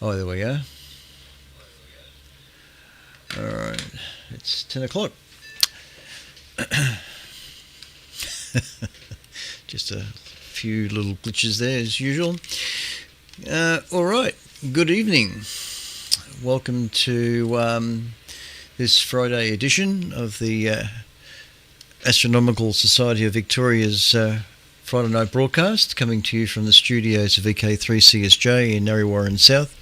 Oh, there we go. Alright, it's 10 o'clock. Just a few little glitches there as usual. Alright, good evening. Welcome to this Friday edition of the Astronomical Society of Victoria's Friday night broadcast, coming to you from the studios of VK3CSJ in Narre South,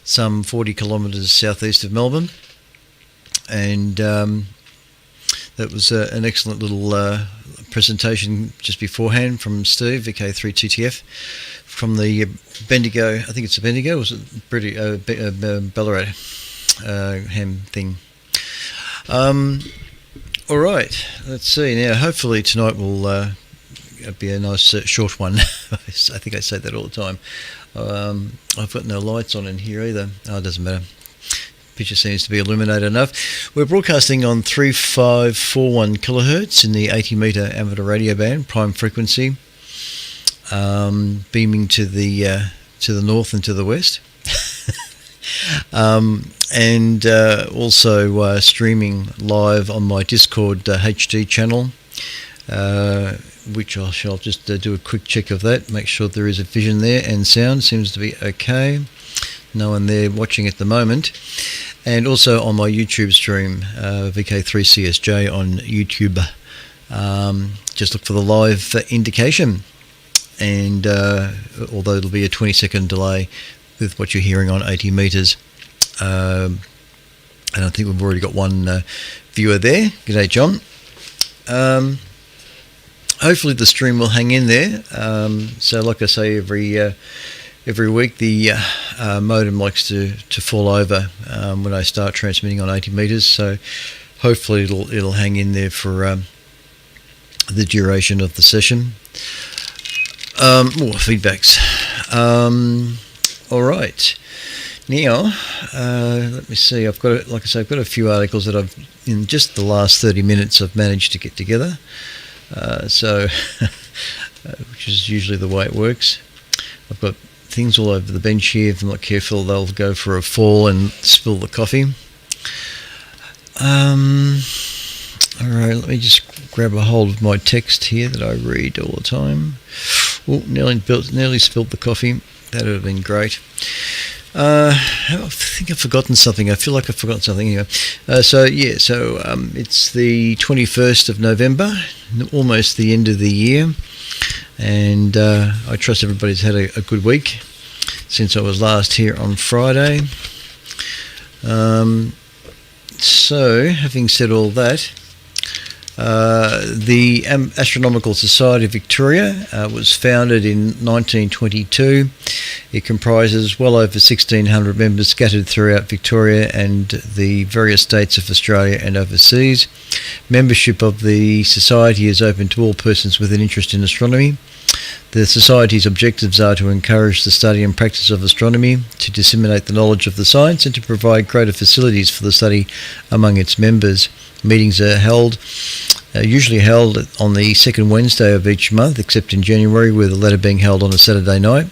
some 40 kilometres southeast of Melbourne. And that was an excellent little presentation just beforehand from Steve, VK3TTF, from the Bendigo, I think it's a Bendigo, or was it Ballarat ham thing. All right, let's see now. Hopefully tonight will be a nice short one. I think I say that all the time. I've got no lights on in here either. Oh, it doesn't matter. Picture seems to be illuminated enough. We're broadcasting on 3541 kilohertz in the 80 metre amateur radio band, prime frequency, beaming to the north and to the west. And also streaming live on my Discord HD channel, which I shall just do a quick check of that, make sure there is a vision there and sound seems to be okay. No one there watching at the moment. And also on my YouTube stream, VK3CSJ on YouTube. Just look for the live indication. And although it'll be a 20-second delay with what you're hearing on 80 metres. And I think we've already got one viewer there. G'day, John. Hopefully the stream will hang in there. So like I say, every week the modem likes to fall over when I start transmitting on 80 metres. So hopefully it'll hang in there for the duration of the session. More feedbacks. All right. Now, let me see. I've got, like I say, I've got a few articles that I've, in just the last 30 minutes, I've managed to get together. So, which is usually the way it works. I've got things all over the bench here. If I'm not careful, they'll go for a fall and spill the coffee. All right, let me just grab a hold of my text here that I read all the time. Oh, nearly spilled the coffee. That would have been great. I think I've forgotten something. I feel like I've forgotten something here. It's the 21st of November, almost the end of the year, and I trust everybody's had a good week since I was last here on Friday. So, having said all that, the Astronomical Society of Victoria was founded in 1922. It comprises well over 1,600 members scattered throughout Victoria and the various states of Australia and overseas. Membership of the Society is open to all persons with an interest in astronomy. The Society's objectives are to encourage the study and practice of astronomy, to disseminate the knowledge of the science, and to provide greater facilities for the study among its members. Meetings are usually held on the second Wednesday of each month, except in January, with the latter being held on a Saturday night.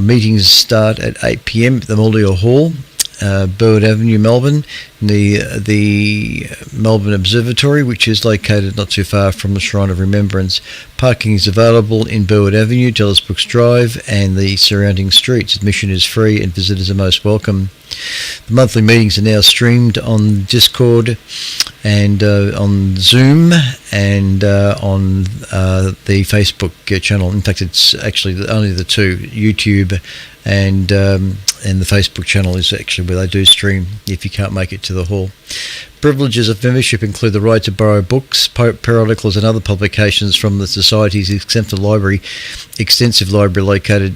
Meetings start at 8 p.m. at the Mulder Hall, Burwood Avenue, Melbourne, the Melbourne Observatory, which is located not too far from the Shrine of Remembrance. Parking is available in Burwood Avenue, Dallas Brooks Drive, and the surrounding streets. Admission is free and visitors are most welcome. The monthly meetings are now streamed on Discord and on Zoom and on the Facebook channel. In fact, it's actually only the two, YouTube and the Facebook channel is actually where they do stream if you can't make it to the hall. Privileges of membership include the right to borrow books, periodicals and other publications from the Society's extensive library located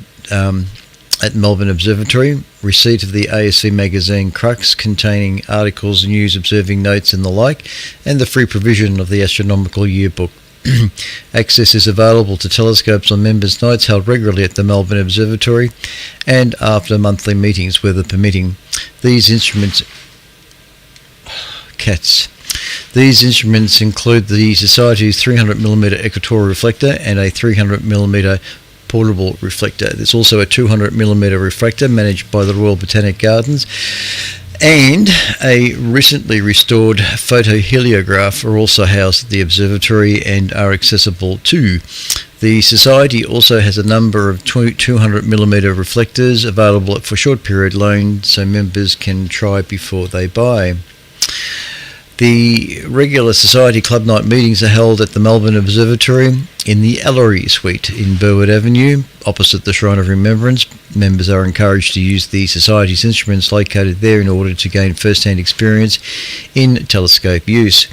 at Melbourne Observatory, receipt of the ASV magazine Crux containing articles, news, observing notes and the like, and the free provision of the Astronomical Yearbook. Access is available to telescopes on members' nights held regularly at the Melbourne Observatory and after monthly meetings, weather permitting. These instruments include the Society's 300mm equatorial reflector and a 300mm portable reflector. There's also a 200mm reflector managed by the Royal Botanic Gardens, and a recently restored photoheliograph are also housed at the observatory and are accessible too. The Society also has a number of 200mm reflectors available for short period loan, so members can try before they buy. The regular Society Club Night meetings are held at the Melbourne Observatory in the Ellery Suite in Burwood Avenue, opposite the Shrine of Remembrance. Members are encouraged to use the Society's instruments located there in order to gain first-hand experience in telescope use.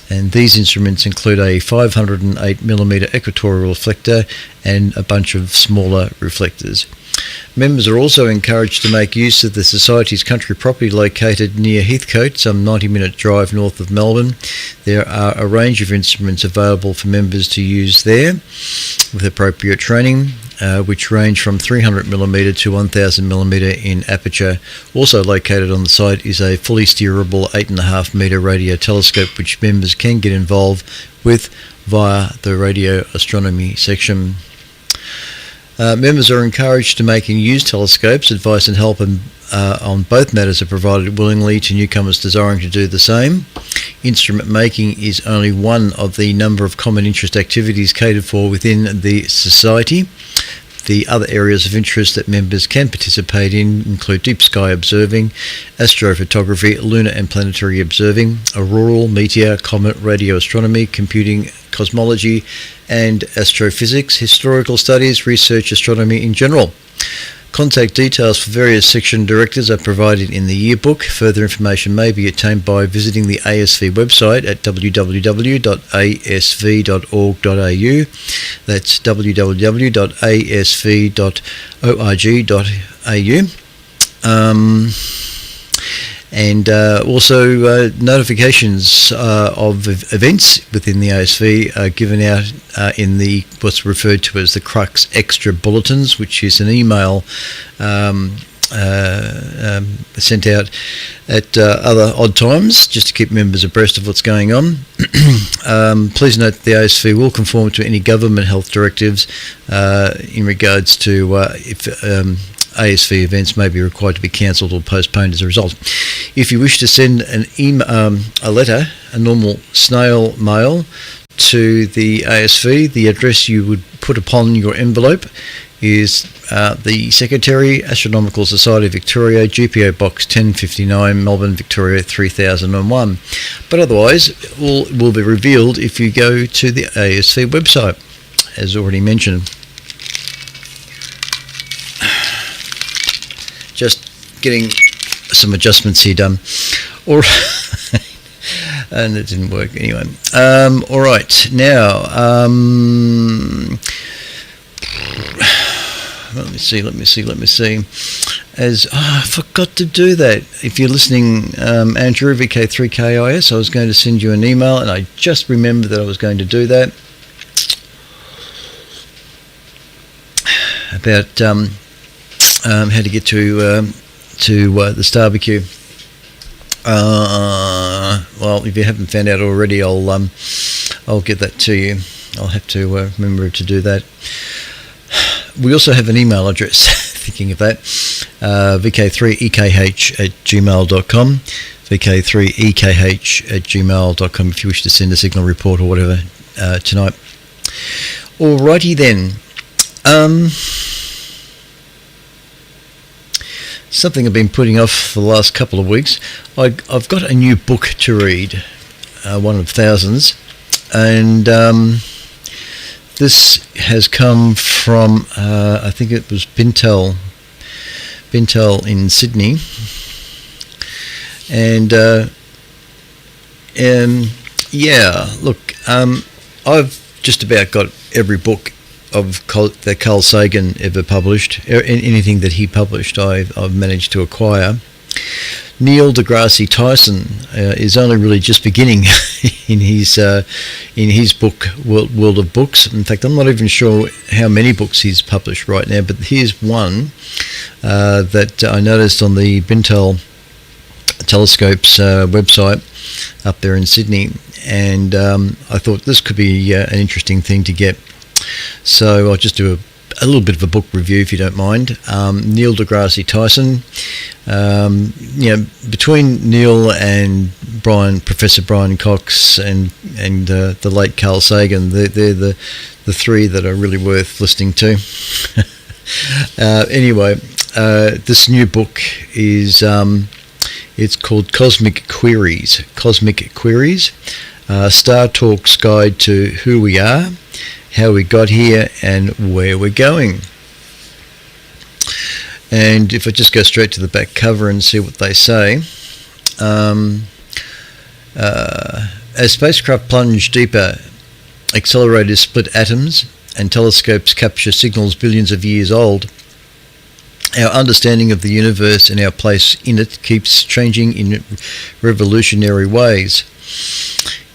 And these instruments include a 508mm equatorial reflector and a bunch of smaller reflectors. Members are also encouraged to make use of the Society's country property located near Heathcote, some 90-minute drive north of Melbourne. There are a range of instruments available for members to use there with appropriate training, which range from 300mm to 1000mm in aperture. Also located on the site is a fully steerable 8.5-metre radio telescope, which members can get involved with via the radio astronomy section. Members are encouraged to make and use telescopes. Advice and help on both matters are provided willingly to newcomers desiring to do the same. Instrument making is only one of the number of common interest activities catered for within the Society. The other areas of interest that members can participate in include deep sky observing, astrophotography, lunar and planetary observing, auroral, meteor, comet, radio astronomy, computing, cosmology and astrophysics, historical studies, research astronomy in general. Contact details for various section directors are provided in the yearbook. Further information may be obtained by visiting the ASV website at www.asv.org.au. That's www.asv.org.au. And also notifications of events within the ASV are given out in the what's referred to as the Crux Extra Bulletins, which is an email sent out at other odd times just to keep members abreast of what's going on. Please note that the ASV will conform to any government health directives in regards to if ASV events may be required to be cancelled or postponed as a result. If you wish to send an a letter, a normal snail mail, to the ASV, the address you would put upon your envelope is the Secretary, Astronomical Society of Victoria, GPO Box 1059, Melbourne, Victoria 3001. But otherwise, it will be revealed if you go to the ASV website, as already mentioned. Just getting some adjustments here done. All right. And it didn't work anyway. All right. Now, let me see. I forgot to do that. If you're listening, Andrew, VK3KIS, I was going to send you an email, and I just remembered that I was going to do that. About how to get to the Starbecue. Well, if you haven't found out already, I'll get that to you. I'll have to remember to do that. We also have an email address, thinking of that, vk3ekh@gmail.com, vk3ekh@gmail.com if you wish to send a signal report or whatever tonight. Alrighty then. Something I've been putting off for the last couple of weeks. I've got a new book to read, one of thousands, and this has come from, I think it was Bintel in Sydney, and yeah, look, I've just about got every book that Carl Sagan ever published. Anything that he published, I've managed to acquire. Neil deGrasse Tyson is only really just beginning in his book World of Books. In fact, I'm not even sure how many books he's published right now, but here's one that I noticed on the Bintel Telescopes website up there in Sydney, and I thought this could be an interesting thing to get. So I'll just do a little bit of a book review, if you don't mind. Neil deGrasse Tyson. Between Neil and Professor Brian Cox and the late Carl Sagan, they're the three that are really worth listening to. Anyway, this new book is it's called Cosmic Queries. Cosmic Queries, Star Talk's Guide to Who We Are, How We Got Here, and Where We're Going. And if I just go straight to the back cover and see what they say, as spacecraft plunge deeper, accelerators split atoms, and telescopes capture signals billions of years old, our understanding of the universe and our place in it keeps changing in revolutionary ways.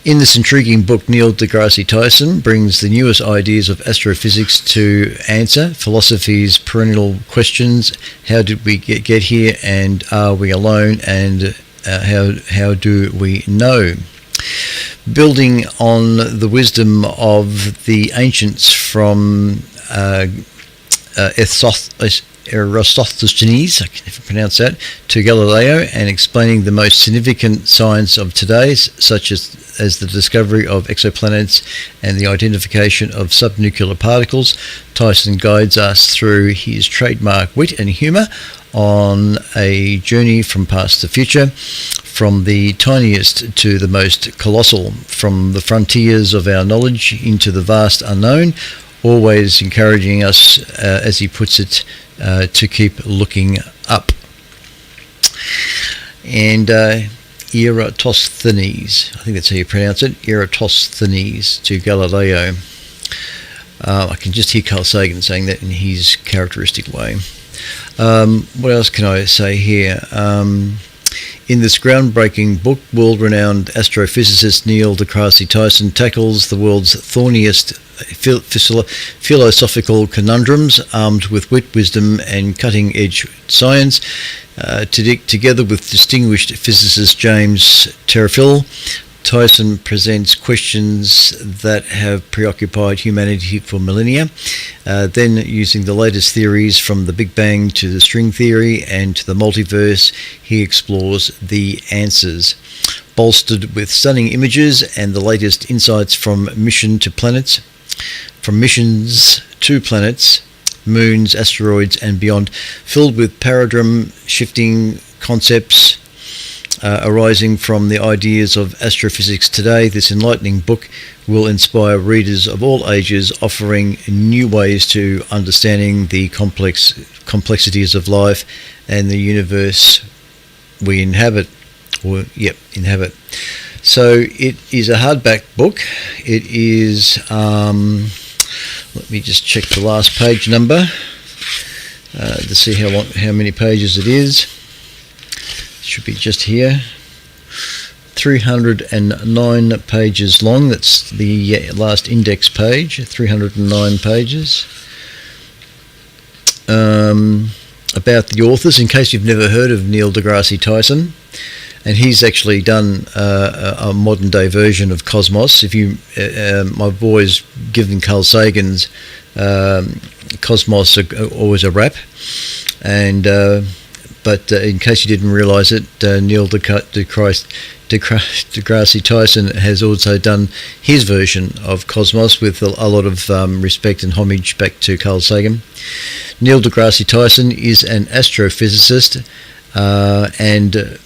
In this intriguing book, Neil deGrasse Tyson brings the newest ideas of astrophysics to answer philosophy's perennial questions: how did we get here, and are we alone, and how do we know? Building on the wisdom of the ancients from Eratosthenes, I can never pronounce that, to Galileo, and explaining the most significant science of today, such as the discovery of exoplanets and the identification of subnuclear particles, Tyson guides us through his trademark wit and humour on a journey from past to future, from the tiniest to the most colossal, from the frontiers of our knowledge into the vast unknown, always encouraging us, as he puts it, to keep looking up. And Eratosthenes, I think that's how you pronounce it, Eratosthenes to Galileo. I can just hear Carl Sagan saying that in his characteristic way. What else can I say here? In this groundbreaking book, world-renowned astrophysicist Neil deGrasse Tyson tackles the world's thorniest philosophical conundrums, armed with wit, wisdom, and cutting-edge science. Together with distinguished physicist James Terrafil, Tyson presents questions that have preoccupied humanity for millennia. Then, using the latest theories from the Big Bang to the string theory and to the multiverse, he explores the answers. Bolstered with stunning images and the latest insights from missions to planets, moons, asteroids, and beyond, filled with paradigm-shifting concepts arising from the ideas of astrophysics today, this enlightening book will inspire readers of all ages, offering new ways to understanding the complexities of life and the universe we inhabit. So it is a hardback book. It is, let me just check the last page number to see how many pages it is. Should be just here. 309 pages long. That's the last index page. 309 pages. About the authors, in case you've never heard of Neil deGrasse Tyson, and he's actually done a modern day version of Cosmos. I've always given Carl Sagan's Cosmos always a rap, and but in case you didn't realise it, Neil deGrasse Tyson has also done his version of Cosmos with a lot of respect and homage back to Carl Sagan. Neil deGrasse Tyson is an astrophysicist and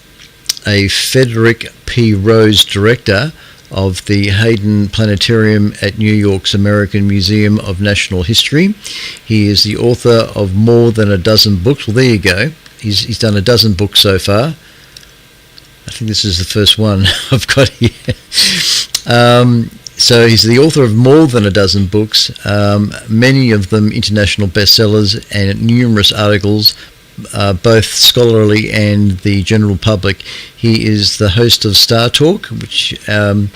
a Frederick P. Rose Director of the Hayden Planetarium at New York's American Museum of Natural History. He is the author of more than a dozen books. Well, there you go. He's done a dozen books so far. I think this is the first one I've got here. So he's the author of more than a dozen books, many of them international bestsellers, and numerous articles, both scholarly and the general public. He is the host of Star Talk, which is a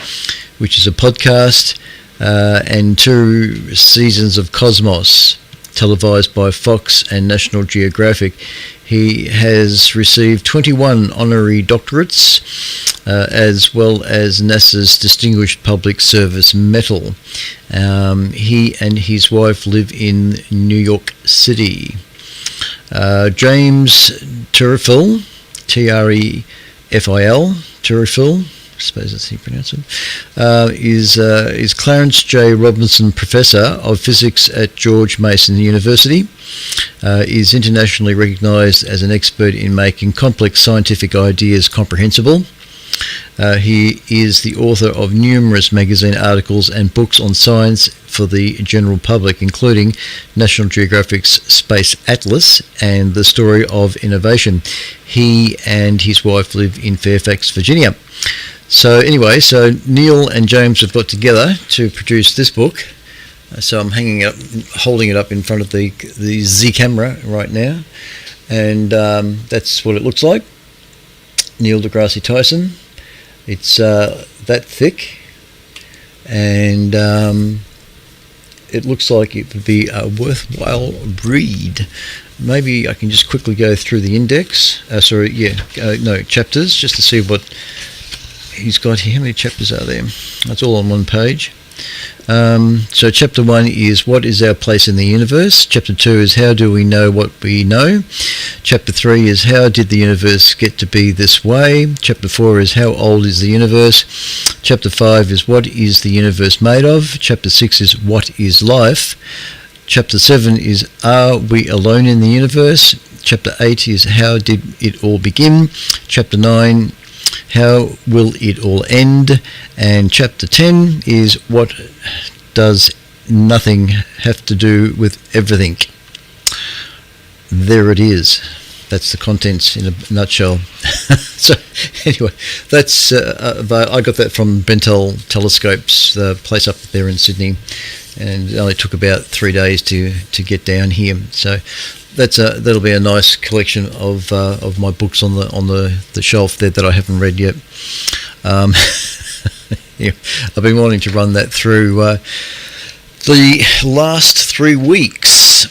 podcast, and 2 seasons of Cosmos. televised by Fox and National Geographic. He has received 21 honorary doctorates, as well as NASA's Distinguished Public Service Medal. He and his wife live in New York City. James Turrifil, Trefil, Turrifil, I suppose that's how you pronounce it, is Clarence J. Robinson Professor of Physics at George Mason University. Is internationally recognised as an expert in making complex scientific ideas comprehensible. He is the author of numerous magazine articles and books on science for the general public, including National Geographic's Space Atlas and The Story of Innovation. He and his wife live in Fairfax, Virginia. So anyway, so Neil and James have got together to produce this book. So I'm holding it up in front of the Z camera right now, and that's what it looks like. Neil deGrasse Tyson. It's that thick, and it looks like it would be a worthwhile read. Maybe I can just quickly go through the index. Chapters, just to see what he's got here. How many chapters are there? That's all on one page. So chapter 1 is what is our place in the universe. Chapter 2 is how do we know what we know. Chapter 3 is how did the universe get to be this way. Chapter 4 is how old is the universe. Chapter 5 is what is the universe made of. Chapter 6 is what is life. Chapter 7 is are we alone in the universe. Chapter 8 is how did it all begin. Chapter 9, how will it all end? And chapter 10 is what does nothing have to do with everything? There it is. That's the contents in a nutshell. So anyway, that's I got that from Bentel Telescopes, the place up there in Sydney, and it only took about 3 days to get down here. So that'll be a nice collection of my books on the shelf there that I haven't read yet. Yeah, I've been wanting to run that through the last 3 weeks.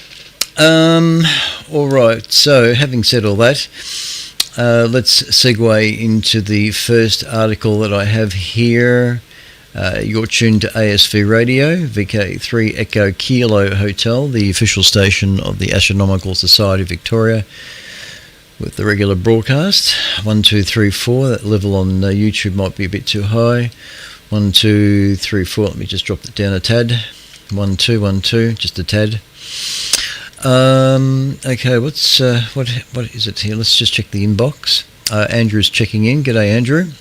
All right. So having said all that, let's segue into the first article that I have here. You're tuned to ASV Radio, VK3 Echo Kilo Hotel, the official station of the Astronomical Society of Victoria, with the regular broadcast. 1, 2, 3, 4. That level on YouTube might be a bit too high. 1, 2, 3, 4. Let me just drop that down a tad. 1, 2, 1, 2. Just a tad. Okay. What is it here? Let's just check the inbox. Andrew's checking in. G'day, Andrew.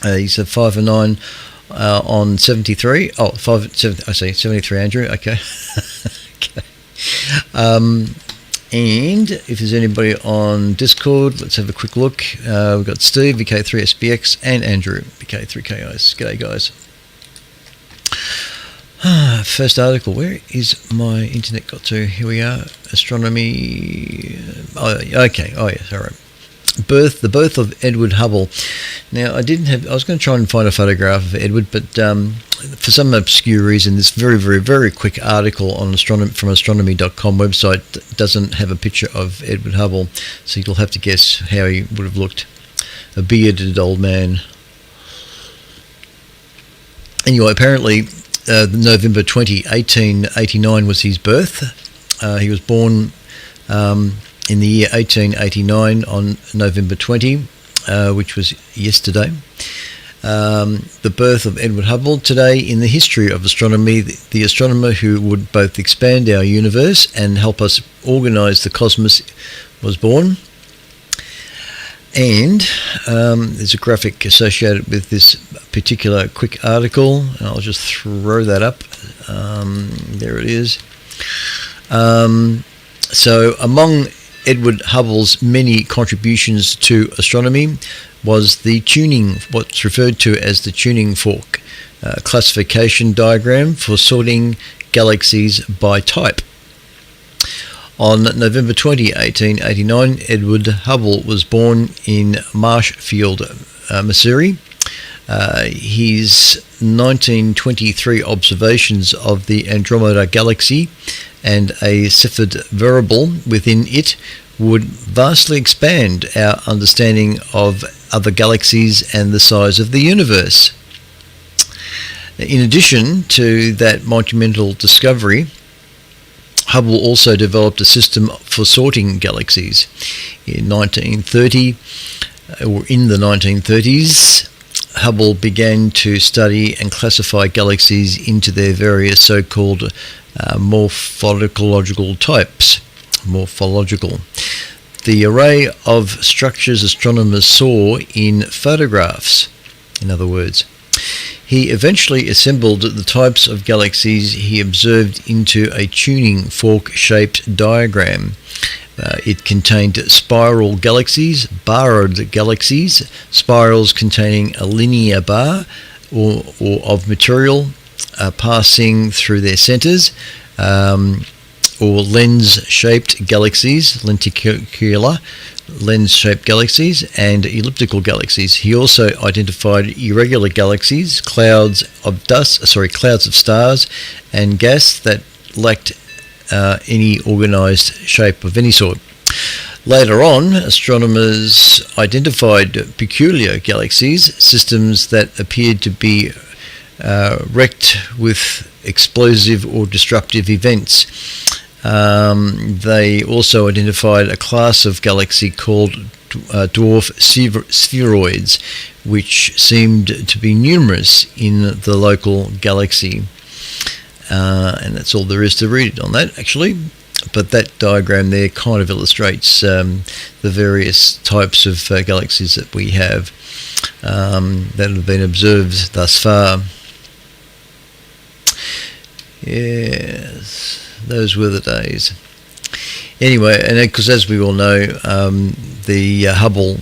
He's a 5 and 9. On 73. Oh, 73, Andrew. Okay. Okay. And if there's anybody on Discord, let's have a quick look. We've got Steve, VK3SBX, and Andrew, VK3KIS. G'day, guys. First article. Where is my internet got to? Here we are. Astronomy. Oh, okay. Oh, yes. All right. The birth of Edward Hubble. Now, I was going to try and find a photograph of Edward, but for some obscure reason, this very, very, very quick article on from astronomy.com website doesn't have a picture of Edward Hubble, so you'll have to guess how he would have looked. A bearded old man. Anyway, apparently, November 20, 1889 was his birth. He was born in the year 1889 on November 20, which was yesterday. The birth of Edward Hubble. Today in the history of astronomy, the astronomer who would both expand our universe and help us organise the cosmos was born. And there's a graphic associated with this particular quick article. I'll just throw that up. There it is. So among Edward Hubble's many contributions to astronomy was the what's referred to as the tuning fork, classification diagram for sorting galaxies by type. On November 20, 1889, Edward Hubble was born in Marshfield, Missouri. His 1923 observations of the Andromeda Galaxy and a Cepheid variable within it would vastly expand our understanding of other galaxies and the size of the universe. In addition to that monumental discovery, Hubble also developed a system for sorting galaxies. In the 1930s, Hubble began to study and classify galaxies into their various so-called morphological types. The array of structures astronomers saw in photographs, in other words. He eventually assembled the types of galaxies he observed into a tuning fork-shaped diagram. It contained spiral galaxies, barred galaxies, spirals containing a linear bar or of material passing through their centers, or lens-shaped galaxies, lenticular lens-shaped galaxies, and elliptical galaxies. He also identified irregular galaxies, clouds of stars, and gas that lacked any organized shape of any sort. Later on, astronomers identified peculiar galaxies, systems that appeared to be wrecked with explosive or disruptive events. They also identified a class of galaxy called dwarf spheroids, which seemed to be numerous in the local galaxy. And that's all there is to read on that, actually. But that diagram there kind of illustrates the various types of galaxies that we have that have been observed thus far. Yes, those were the days. Anyway, and because as we all know, the Hubble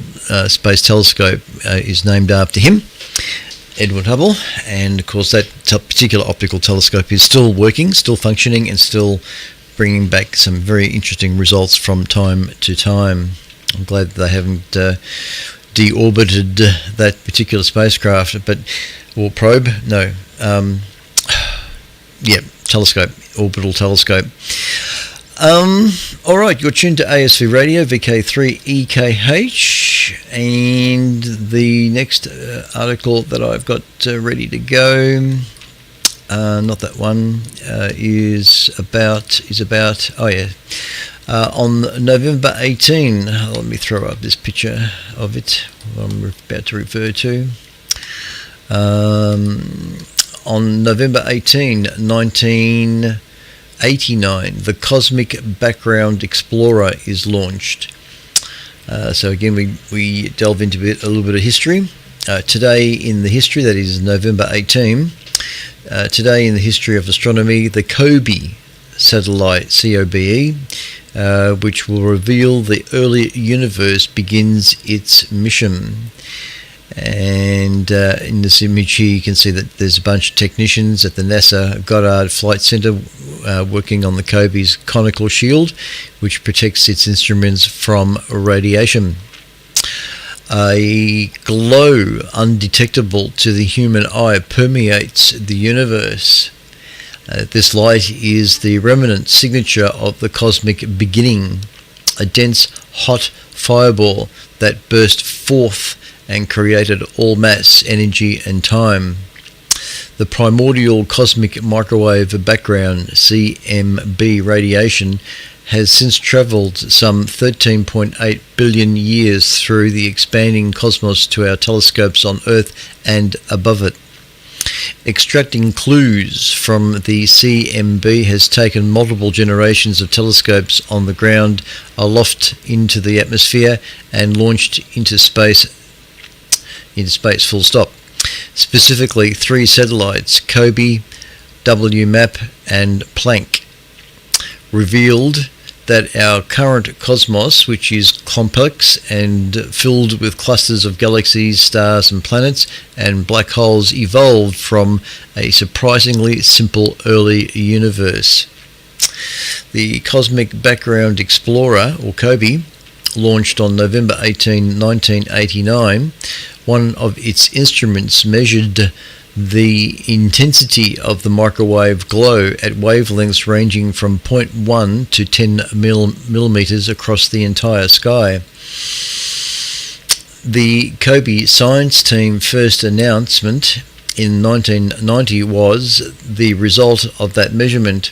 Space Telescope is named after him, Edward Hubble, and of course that particular optical telescope is still working, still functioning, and still bringing back some very interesting results from time to time. I'm glad that they haven't deorbited that particular spacecraft, or probe, no. Telescope, orbital telescope. Alright, you're tuned to ASV Radio, VK3EKH, and the next article that I've got ready to go, not that one, is about, on November 18, let me throw up this picture of it, what I'm about to refer to. On November 18, 1989, the Cosmic Background Explorer is launched. So again, we delve into a little bit of history. Today in the history, that is November 18, today in the history of astronomy, the COBE satellite, COBE, which will reveal the early universe, begins its mission. And in this image here you can see that there's a bunch of technicians at the NASA Goddard Flight Center working on the COBE's conical shield, which protects its instruments from radiation. A glow undetectable to the human eye permeates the universe. This light is the remnant signature of the cosmic beginning, a dense, hot fireball that burst forth and created all mass, energy, and time. The primordial cosmic microwave background, CMB radiation, has since travelled some 13.8 billion years through the expanding cosmos to our telescopes on Earth and above it. Extracting clues from the CMB has taken multiple generations of telescopes on the ground aloft into the atmosphere and launched into space full stop. Specifically, 3 satellites, COBE, WMAP and Planck, revealed that our current cosmos, which is complex and filled with clusters of galaxies, stars and planets and black holes, evolved from a surprisingly simple early universe. The Cosmic Background Explorer, or COBE, launched on November 18, 1989, one of its instruments measured the intensity of the microwave glow at wavelengths ranging from 0.1 to 10 millimeters across the entire sky. The COBE science team first announcement in 1990 was the result of that measurement.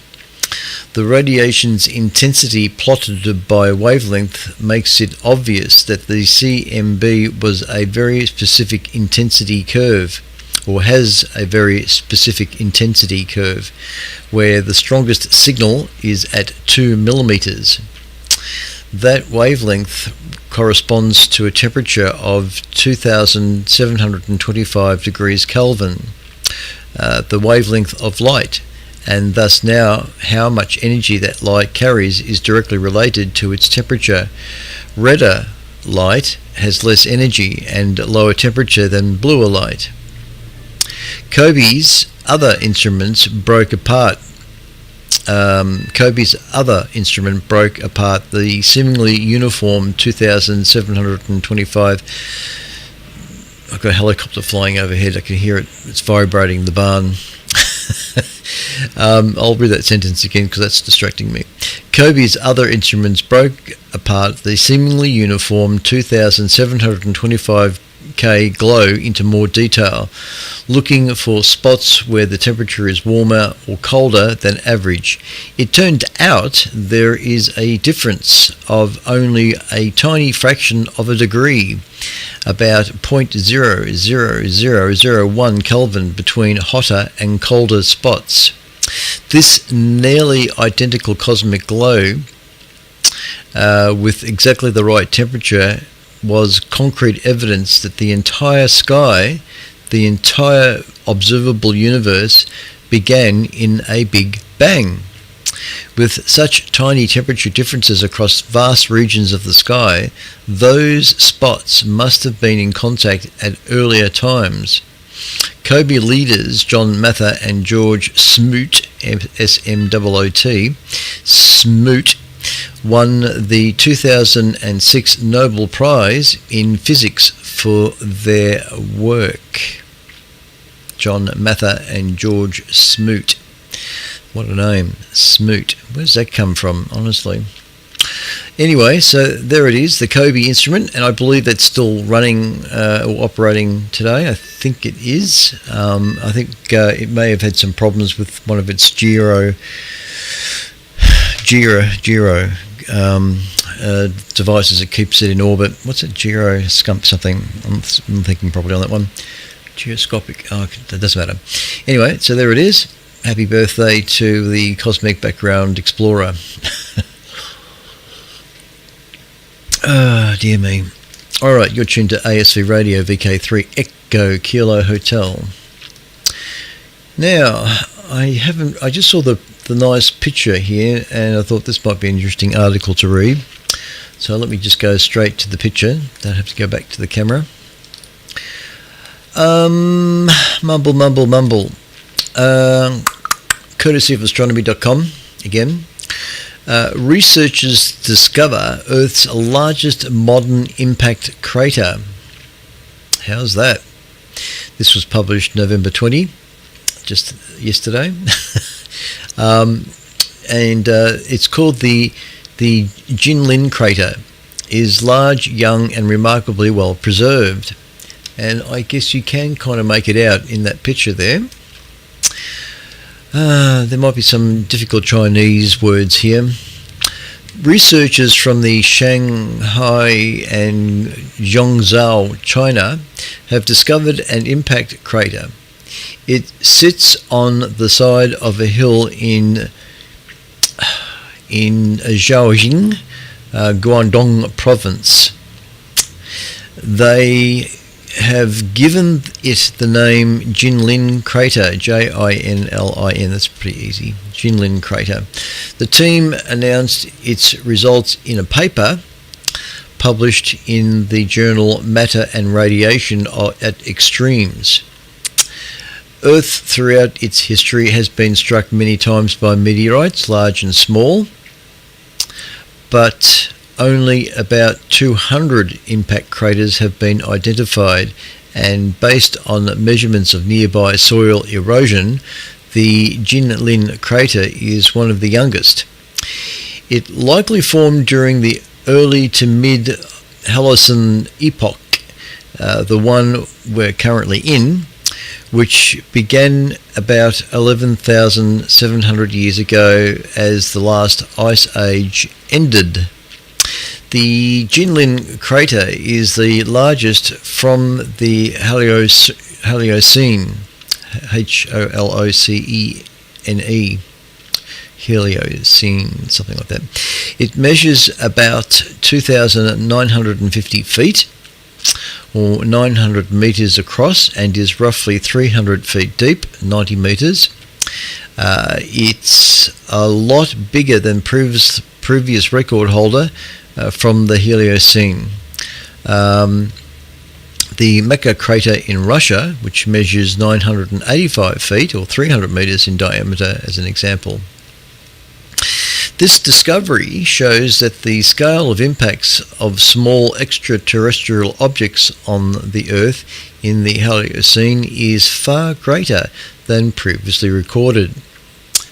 The radiation's intensity plotted by wavelength makes it obvious that the CMB was a very specific intensity curve, or has a very specific intensity curve, where the strongest signal is at 2 millimeters. That wavelength corresponds to a temperature of 2725 degrees Kelvin, the wavelength of light, and thus now how much energy that light carries is directly related to its temperature. Redder light has less energy and lower temperature than bluer light. COBE's other instruments broke apart. COBE's other instrument broke apart the seemingly uniform 2725. I've got a helicopter flying overhead. I can hear it. It's vibrating the barn. I'll read that sentence again because that's distracting me. COBE's other instruments broke apart the seemingly uniform 2725 K glow into more detail, looking for spots where the temperature is warmer or colder than average. It turned out there is a difference of only a tiny fraction of a degree, about 0.00001 Kelvin between hotter and colder spots. This nearly identical cosmic glow with exactly the right temperature was concrete evidence that the entire sky, the entire observable universe, began in a Big Bang. With such tiny temperature differences across vast regions of the sky, those spots must have been in contact at earlier times. COBE leaders John Mather and George Smoot, S-M-O-O-T, Smoot, won the 2006 Nobel Prize in Physics for their work. John Mather and George Smoot. What a name, Smoot. Where does that come from, honestly? Anyway, so there it is, the COBE instrument, and I believe that's still running or operating today. I think it is. I think it may have had some problems with one of its gyro devices that keeps it in orbit. What's it? Something. I'm thinking properly on that one. Gyroscopic. Oh, that doesn't matter. Anyway, so there it is. Happy birthday to the Cosmic Background Explorer. Ah, dear me. Alright, you're tuned to ASV Radio VK3 Echo Kilo Hotel. Now, I just saw the nice picture here, and I thought this might be an interesting article to read. So let me just go straight to the picture. Don't have to go back to the camera. Mumble. Courtesy of astronomy.com again. Researchers discover Earth's largest modern impact crater. How's that? This was published November 20, just yesterday. And it's called the Jinlin crater. Is large, young, and remarkably well preserved. And I guess you can kind of make it out in that picture there. There might be some difficult Chinese words here. Researchers from the Shanghai and Zhongzhou, China, have discovered an impact crater. It sits on the side of a hill in Zhaoxing, Guangdong province. They have given it the name Jinlin crater, Jinlin, that's pretty easy, Jinlin crater. The team announced its results in a paper published in the journal Matter and Radiation at Extremes. Earth throughout its history has been struck many times by meteorites, large and small, but only about 200 impact craters have been identified, and based on measurements of nearby soil erosion, the Jinlin crater is one of the youngest. It likely formed during the early to mid Holocene epoch, the one we're currently in, which began about 11,700 years ago as the last ice age ended. The Jinlin crater is the largest from the Holocene, Holocene, Heliocene, something like that. It measures about 2,950 feet, or 900 meters across, and is roughly 300 feet deep, 90 meters. It's a lot bigger than previous record holder from the Heliocene. The Mecca crater in Russia, which measures 985 feet or 300 meters in diameter, as an example. This discovery shows that the scale of impacts of small extraterrestrial objects on the Earth in the Holocene is far greater than previously recorded,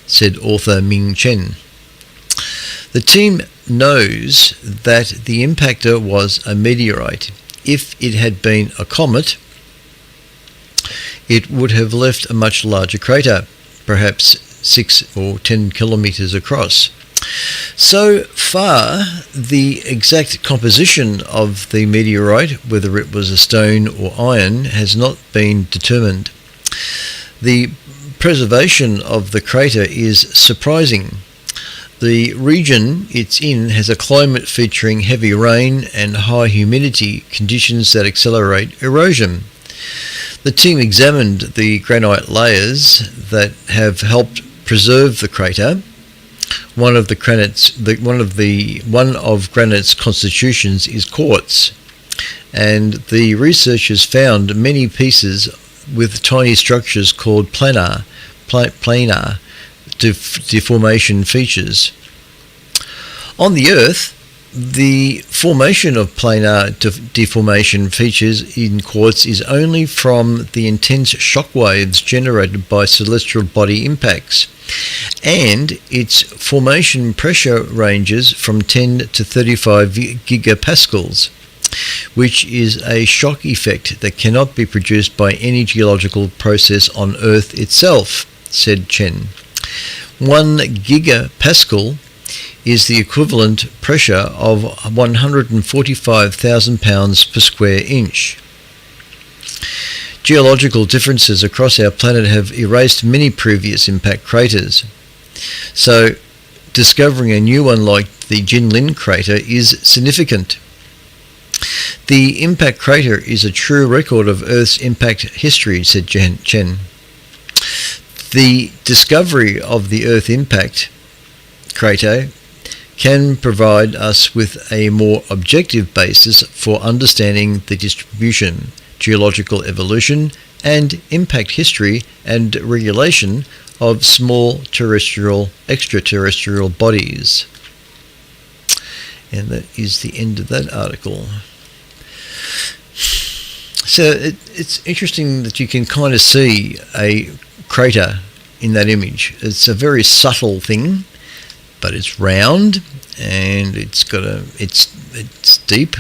said author Ming Chen. The team knows that the impactor was a meteorite. If it had been a comet, it would have left a much larger crater, perhaps 6 or 10 kilometers across. So far, the exact composition of the meteorite, whether it was a stone or iron, has not been determined. The preservation of the crater is surprising. The region it's in has a climate featuring heavy rain and high humidity, conditions that accelerate erosion. The team examined the granite layers that have helped preserve the crater. One of granite's constitutions is quartz, and the researchers found many pieces with tiny structures called planar deformation features. On the Earth, the formation of planar deformation features in quartz is only from the intense shock waves generated by celestial body impacts, and its formation pressure ranges from 10 to 35 gigapascals, which is a shock effect that cannot be produced by any geological process on Earth itself, said Chen. 1 gigapascal is the equivalent pressure of 145,000 pounds per square inch. Geological differences across our planet have erased many previous impact craters. So, discovering a new one like the Jinlin crater is significant. The impact crater is a true record of Earth's impact history, said Chen. The discovery of the Earth impact crater can provide us with a more objective basis for understanding the distribution, geological evolution, and impact history and regulation of small extraterrestrial bodies. And that is the end of that article. So it's interesting that you can kind of see a crater in that image. It's a very subtle thing, but it's round and it's deep.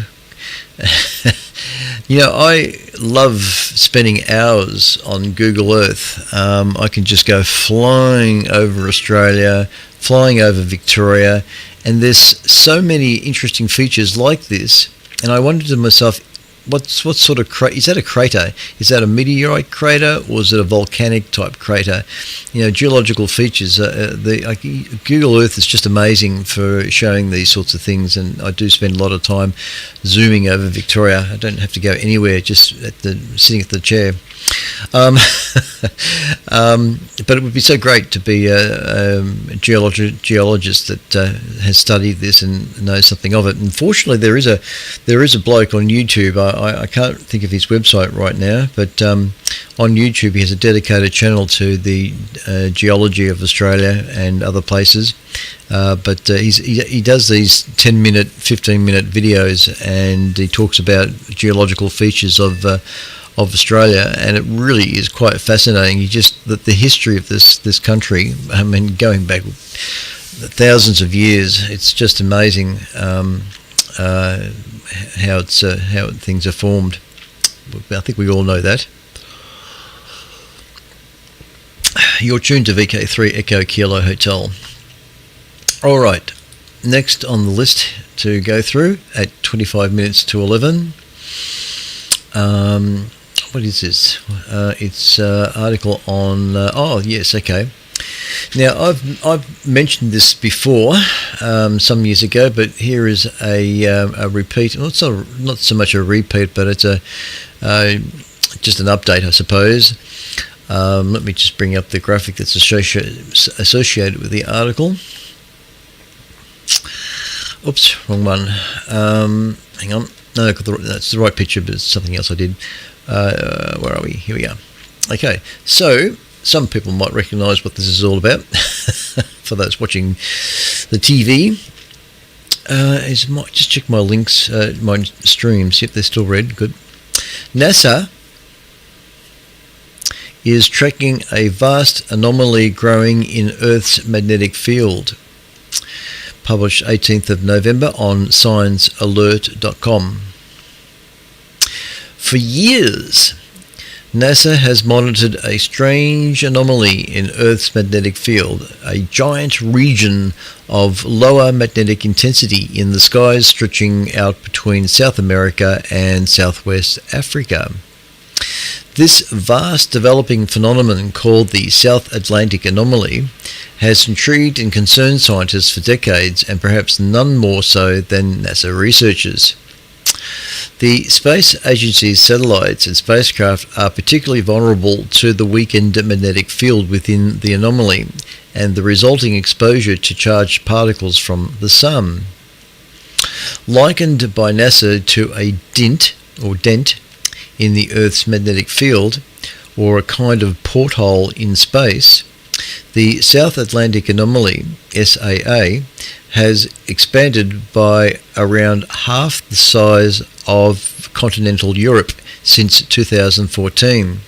You know, I love spending hours on Google Earth. I can just go flying over Australia, flying over Victoria, and there's so many interesting features like this. And I wondered to myself, what sort of crater is that? A crater? Is that a meteorite crater, or is it a volcanic type crater? You know, geological features. Google Earth is just amazing for showing these sorts of things, and I do spend a lot of time zooming over Victoria. I don't have to go anywhere, just sitting at the chair. But it would be so great to be a geologist that has studied this and knows something of it. Unfortunately, there is a bloke on YouTube. I can't think of his website right now, but on YouTube he has a dedicated channel to the geology of Australia and other places. But he does these 10-minute, 15-minute videos, and he talks about geological features of of Australia, and it really is quite fascinating. You just the history of this country. I mean, going back thousands of years, it's just amazing how things are formed. I think we all know that. You're tuned to VK3 Echo Kilo Hotel. All right, next on the list to go through at 25 minutes to 11. What is this? It's an article on. Oh yes, okay. Now I've mentioned this before some years ago, but here is a repeat. Well, it's not so much a repeat, but it's just an update, I suppose. Let me just bring up the graphic that's associated with the article. Oops, wrong one. Hang on. No, that's the right picture, but it's something else I did. Where are we? Here we are. Okay, so some people might recognise what this is all about. For those watching the TV, just check my links, my streams. Yep, they're still red. Good. NASA is tracking a vast anomaly growing in Earth's magnetic field. Published 18th of November on sciencealert.com. For years, NASA has monitored a strange anomaly in Earth's magnetic field, a giant region of lower magnetic intensity in the skies stretching out between South America and Southwest Africa. This vast developing phenomenon, called the South Atlantic Anomaly, has intrigued and concerned scientists for decades, and perhaps none more so than NASA researchers. The space agency's satellites and spacecraft are particularly vulnerable to the weakened magnetic field within the anomaly and the resulting exposure to charged particles from the Sun. Likened by NASA to a dent in the Earth's magnetic field, or a kind of porthole in space, the South Atlantic Anomaly, SAA, has expanded by around half the size of continental Europe since 2014,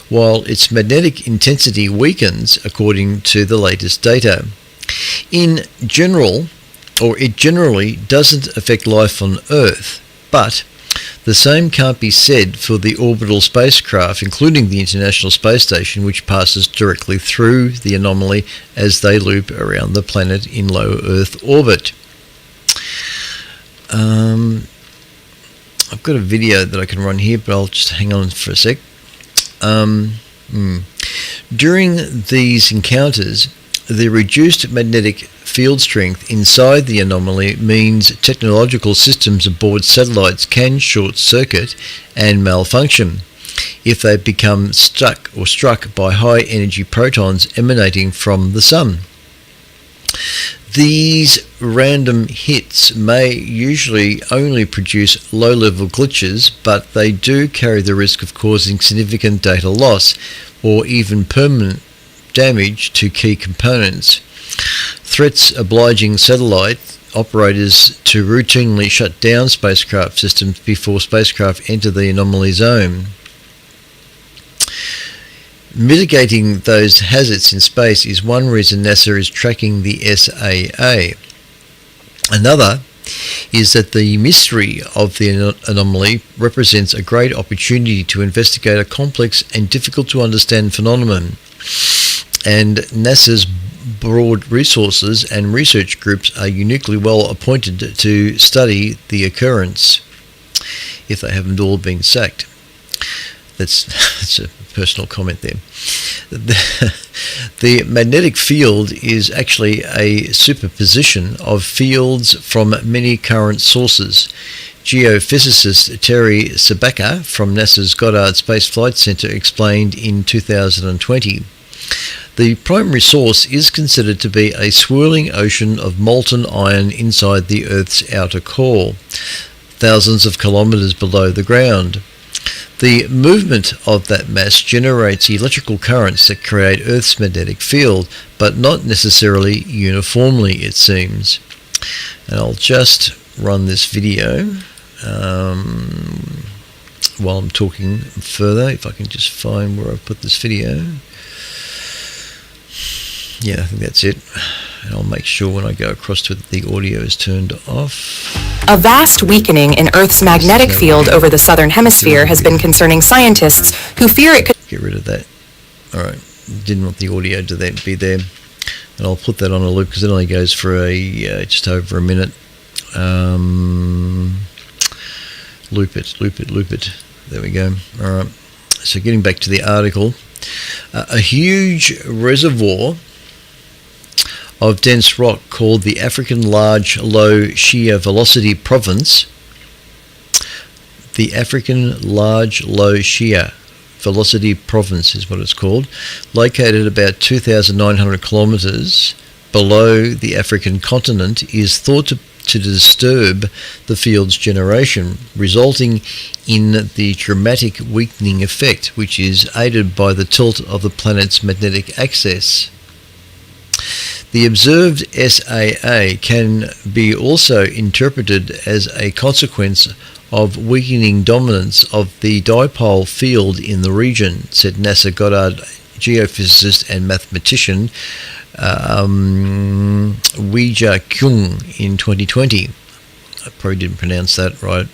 while its magnetic intensity weakens according to the latest data. It generally doesn't affect life on Earth, but the same can't be said for the orbital spacecraft, including the International Space Station, which passes directly through the anomaly as they loop around the planet in low Earth orbit. I've got a video that I can run here, but I'll just hang on for a sec. During these encounters, the reduced magnetic field strength inside the anomaly means technological systems aboard satellites can short-circuit and malfunction if they become struck by high-energy protons emanating from the Sun. These random hits may usually only produce low-level glitches, but they do carry the risk of causing significant data loss or even permanent damage to key components. Threats obliging satellite operators to routinely shut down spacecraft systems before spacecraft enter the anomaly zone. Mitigating those hazards in space is one reason NASA is tracking the SAA. Another is that the mystery of the anomaly represents a great opportunity to investigate a complex and difficult to understand phenomenon, and NASA's broad resources and research groups are uniquely well appointed to study the occurrence, if they haven't all been sacked. That's a personal comment there. The magnetic field is actually a superposition of fields from many current sources. Geophysicist Terry Sabaka from NASA's Goddard Space Flight Center explained in 2020. The primary source is considered to be a swirling ocean of molten iron inside the Earth's outer core, thousands of kilometers below the ground. The movement of that mass generates electrical currents that create Earth's magnetic field, but not necessarily uniformly, it seems. And I'll just run this video. while I'm talking further. If I can just find where I put this video. Yeah, I think that's it. And I'll make sure when I go across to it the audio is turned off. A vast weakening in Earth's magnetic field over the southern hemisphere has been concerning scientists who fear it could... Get rid of that. Alright, didn't want the audio to be there. And I'll put that on a loop because it only goes for just over a minute. Loop it. There we go. Alright, so getting back to the article. A huge reservoir of dense rock called the African Large Low Shear Velocity Province. The African Large Low Shear Velocity Province is what it's called, located about 2,900 kilometres below the African continent, is thought to disturb the field's generation, resulting in the dramatic weakening effect, which is aided by the tilt of the planet's magnetic axis. The observed SAA can be also interpreted as a consequence of weakening dominance of the dipole field in the region, said NASA Goddard geophysicist and mathematician Weijia Kyung in 2020. I probably didn't pronounce that right.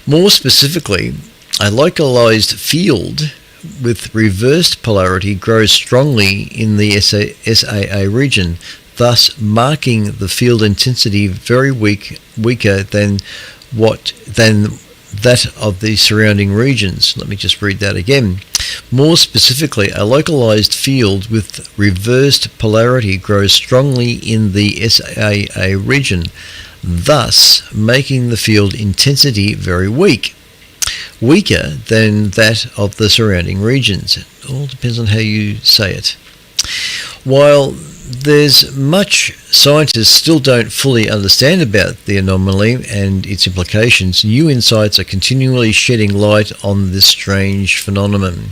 More specifically, a localized field with reversed polarity grows strongly in the SAA region, thus marking the field intensity very weaker than that of the surrounding regions. Let me just read that again. More specifically, a localized field with reversed polarity grows strongly in the SAA region, thus making the field intensity very weaker than that of the surrounding regions. It all depends on how you say it. While there's much scientists still don't fully understand about the anomaly and its implications, new insights are continually shedding light on this strange phenomenon.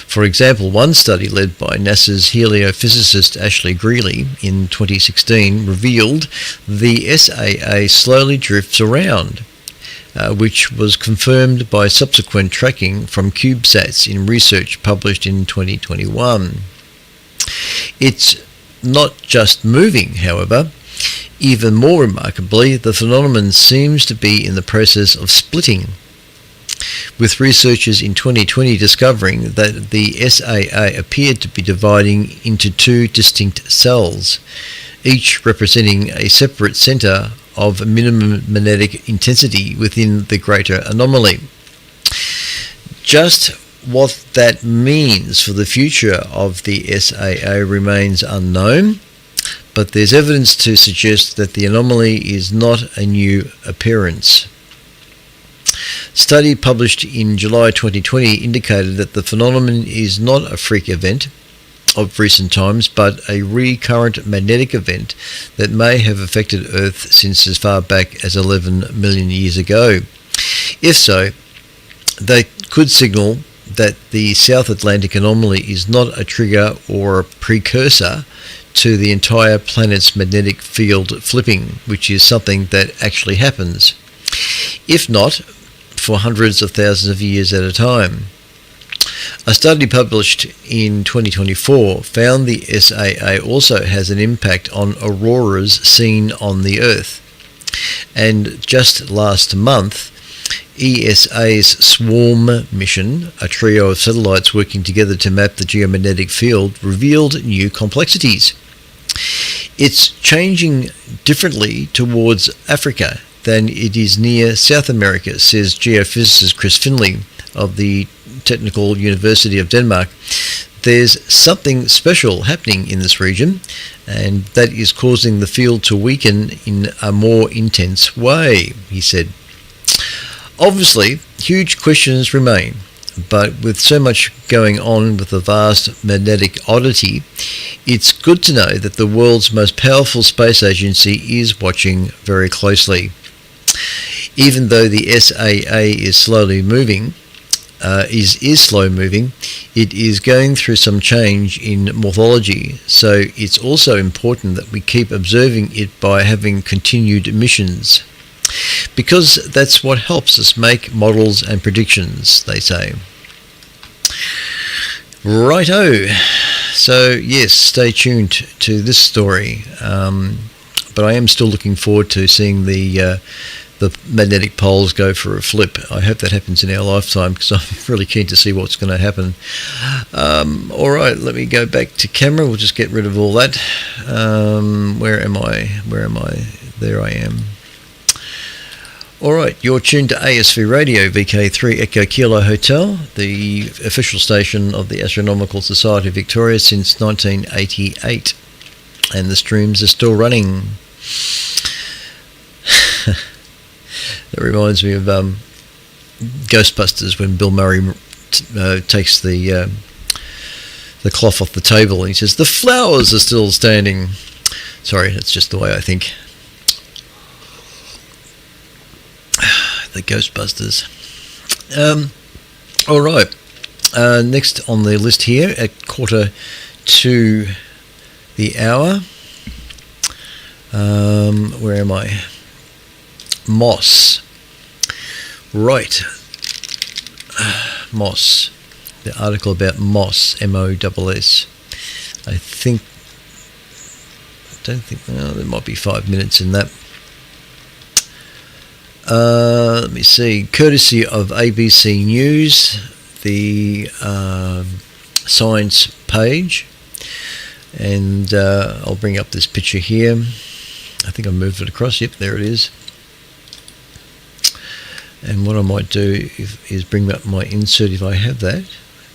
For example, one study led by NASA's heliophysicist Ashley Greeley in 2016 revealed the SAA slowly drifts around, which was confirmed by subsequent tracking from CubeSats in research published in 2021. It's not just moving, however. Even more remarkably, the phenomenon seems to be in the process of splitting, with researchers in 2020 discovering that the SAA appeared to be dividing into two distinct cells, each representing a separate centre of minimum magnetic intensity within the greater anomaly. Just what that means for the future of the SAA remains unknown, but there's evidence to suggest that the anomaly is not a new appearance. Study published in July 2020 indicated that the phenomenon is not a freak event of recent times, but a recurrent magnetic event that may have affected Earth since as far back as 11 million years ago. If so, they could signal that the South Atlantic anomaly is not a trigger or a precursor to the entire planet's magnetic field flipping, which is something that actually happens, if not for hundreds of thousands of years at a time. A study published in 2024 found the SAA also has an impact on auroras seen on the Earth. And just last month, ESA's SWARM mission, a trio of satellites working together to map the geomagnetic field, revealed new complexities. It's changing differently towards Africa than it is near South America, says geophysicist Chris Finlay of the Technical University of Denmark. There's something special happening in this region, and that is causing the field to weaken in a more intense way, he said. Obviously, huge questions remain, but with so much going on with the vast magnetic oddity, it's good to know that the world's most powerful space agency is watching very closely. Even though the SAA is slow moving, it is going through some change in morphology, so it's also important that we keep observing it by having continued missions. because that's what helps us make models and predictions, they say. Righto. So yes, stay tuned to this story. But I am still looking forward to seeing the magnetic poles go for a flip. I hope that happens in our lifetime, because I'm really keen to see what's going to happen. All right, let me go back to camera. We'll just get rid of all that. Where am I? There I am. All right, you're tuned to ASV Radio, VK3 Echo Kilo Hotel, the official station of the Astronomical Society of Victoria since 1988. And the streams are still running. That reminds me of Ghostbusters, when Bill Murray takes the cloth off the table and he says, "The flowers are still standing." Sorry, that's just the way I think. The Ghostbusters. All right. Next on the list here, at 1:45 the hour. Where am I? Moss. Right. Moss. The article about Moss, MOSS. I don't think, there might be 5 minutes in that. Let me see. Courtesy of ABC News, the science page. And I'll bring up this picture here. I think I moved it across. Yep, there it is. And what I might do is bring up my insert if I have that.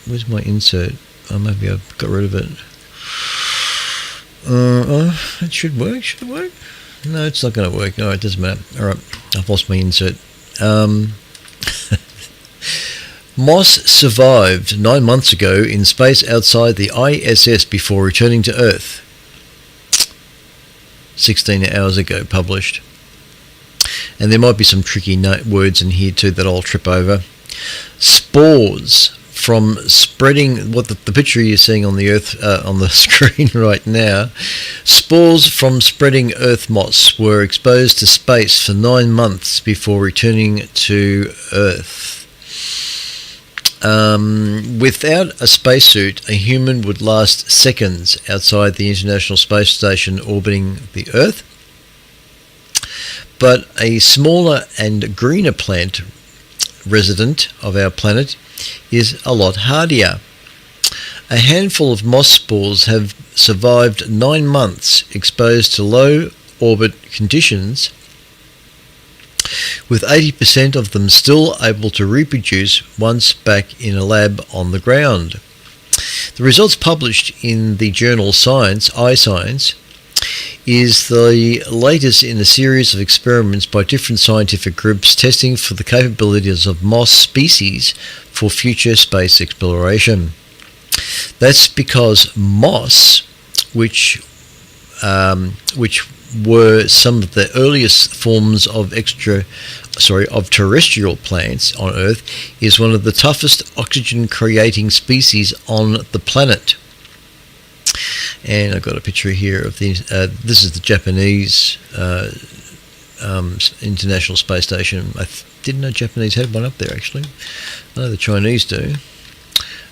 Where's my insert? Oh, maybe I've got rid of it. It should work. Should it work? No, it's not going to work. No, it doesn't matter. All right, I've lost my insert. Moss survived 9 months ago in space outside the ISS before returning to Earth. 16 hours ago, published. And there might be some tricky words in here too that I'll trip over. Spores from spreading, what the picture you're seeing on the Earth on the screen right now. Spores from spreading Earth moss were exposed to space for 9 months before returning to Earth. Without a spacesuit, a human would last seconds outside the International Space Station orbiting the Earth. But a smaller and greener plant resident of our planet is a lot hardier. A handful of moss spores have survived 9 months exposed to low orbit conditions, with 80% of them still able to reproduce once back in a lab on the ground. The results published in the journal Science, iScience, is the latest in a series of experiments by different scientific groups testing for the capabilities of moss species for future space exploration. That's because moss, which were some of the earliest forms of terrestrial plants on Earth, is one of the toughest oxygen-creating species on the planet. And I've got a picture here of the. This is the Japanese International Space Station. I didn't know Japanese had one up there, actually. I know the Chinese do.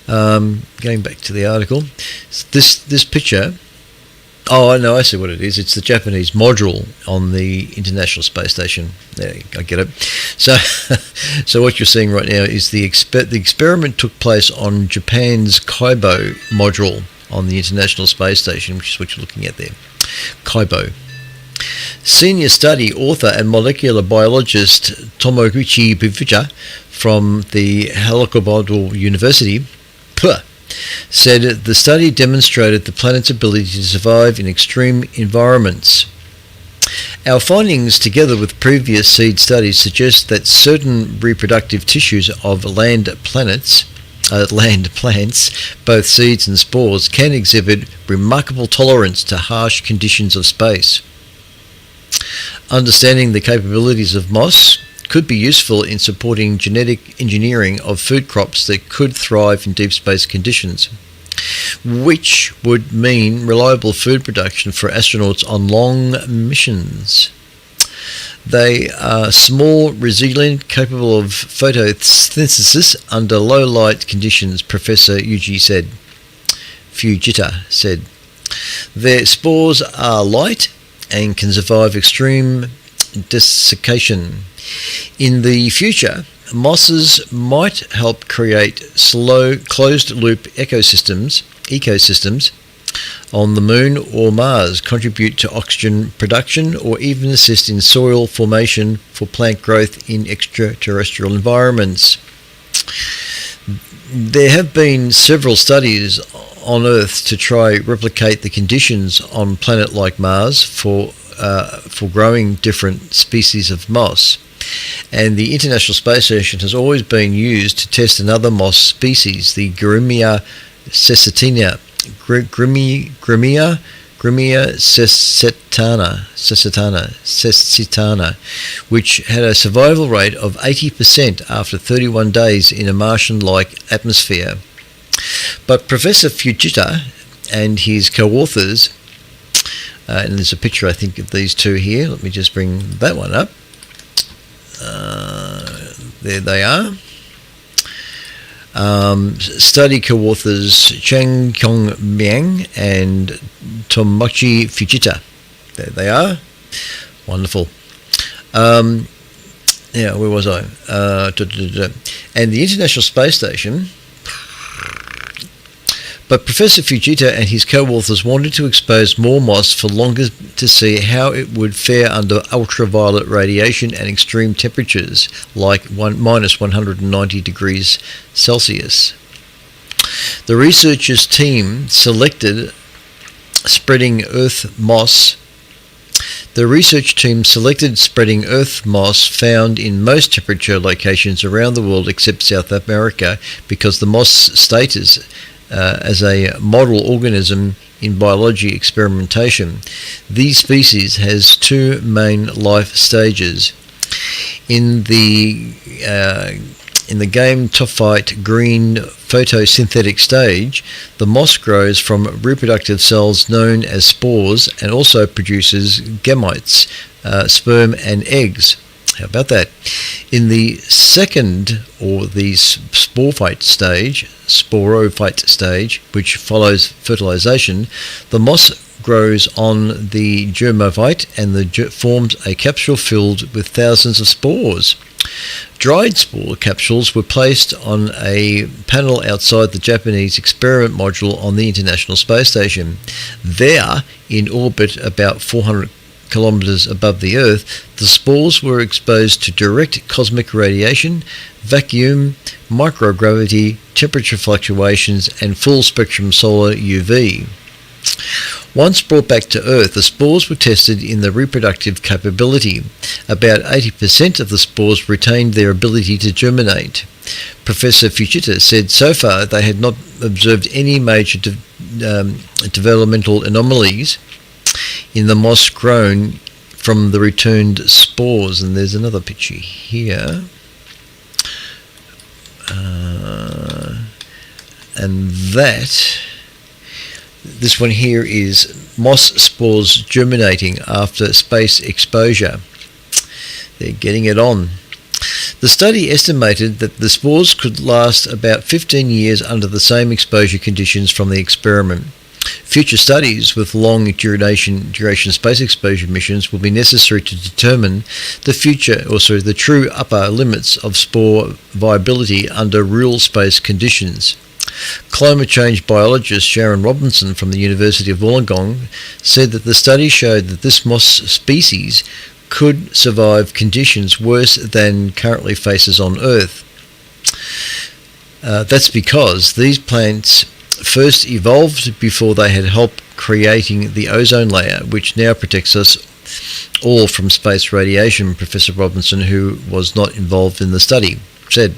Going back to the article, this picture. Oh, I know. I see what it is. It's the Japanese module on the International Space Station. There, I get it. So what you're seeing right now is the experiment took place on Japan's Kaibo module on the International Space Station, which is what you're looking at there. Kaibo. Senior study author and molecular biologist Tomoguchi Bifucha from the Hakuhodo University said the study demonstrated the planet's ability to survive in extreme environments. Our findings, together with previous seed studies, suggest that certain reproductive tissues of land plants, both seeds and spores, can exhibit remarkable tolerance to harsh conditions of space. Understanding the capabilities of moss could be useful in supporting genetic engineering of food crops that could thrive in deep space conditions, which would mean reliable food production for astronauts on long missions. They are small, resilient, capable of photosynthesis under low light conditions, Professor Fujita said. Their spores are light and can survive extreme desiccation. In the future, mosses might help create slow, closed-loop ecosystems on the Moon or Mars, contribute to oxygen production, or even assist in soil formation for plant growth in extraterrestrial environments. There have been several studies on Earth to try replicate the conditions on a planet like Mars for growing different species of moss. And the International Space Station has always been used to test another moss species, the Grimmia cecitana, cecitana, which had a survival rate of 80% after 31 days in a Martian-like atmosphere. But Professor Fujita and his co-authors, and there's a picture I think of these two here, let me just bring that one up. There they are. Study co-authors Chang Kong-myang and Tomochi Fujita. There they are. Wonderful. Where was I? And the International Space Station. But Professor Fujita and his co-authors wanted to expose more moss for longer to see how it would fare under ultraviolet radiation and extreme temperatures like minus 190 degrees Celsius. The researchers' team selected spreading earth moss. The research team selected spreading earth moss found in most temperature locations around the world except South America because the moss status as a model organism in biology experimentation. These species has two main life stages. In the gametophyte green photosynthetic stage, the moss grows from reproductive cells known as spores and also produces gametes, sperm and eggs. How about that? In the second, or the sporophyte stage, which follows fertilization, the moss grows on the germophyte and forms a capsule filled with thousands of spores. Dried spore capsules were placed on a panel outside the Japanese experiment module on the International Space Station. There, in orbit about 400 kilometers above the Earth, the spores were exposed to direct cosmic radiation, vacuum, microgravity, temperature fluctuations, and full-spectrum solar UV. Once brought back to Earth, the spores were tested in the reproductive capability. About 80% of the spores retained their ability to germinate. Professor Fujita said so far they had not observed any major developmental anomalies in the moss grown from the returned spores. And there's another picture here. And this one here is moss spores germinating after space exposure. They're getting it on. The study estimated that the spores could last about 15 years under the same exposure conditions from the experiment. Future studies with long duration space exposure missions will be necessary to determine the true upper limits of spore viability under real space conditions. Climate change biologist Sharon Robinson from the University of Wollongong said that the study showed that this moss species could survive conditions worse than currently faces on Earth. That's because these plants first evolved before they had helped creating the ozone layer, which now protects us all from space radiation, Professor Robinson, who was not involved in the study, said.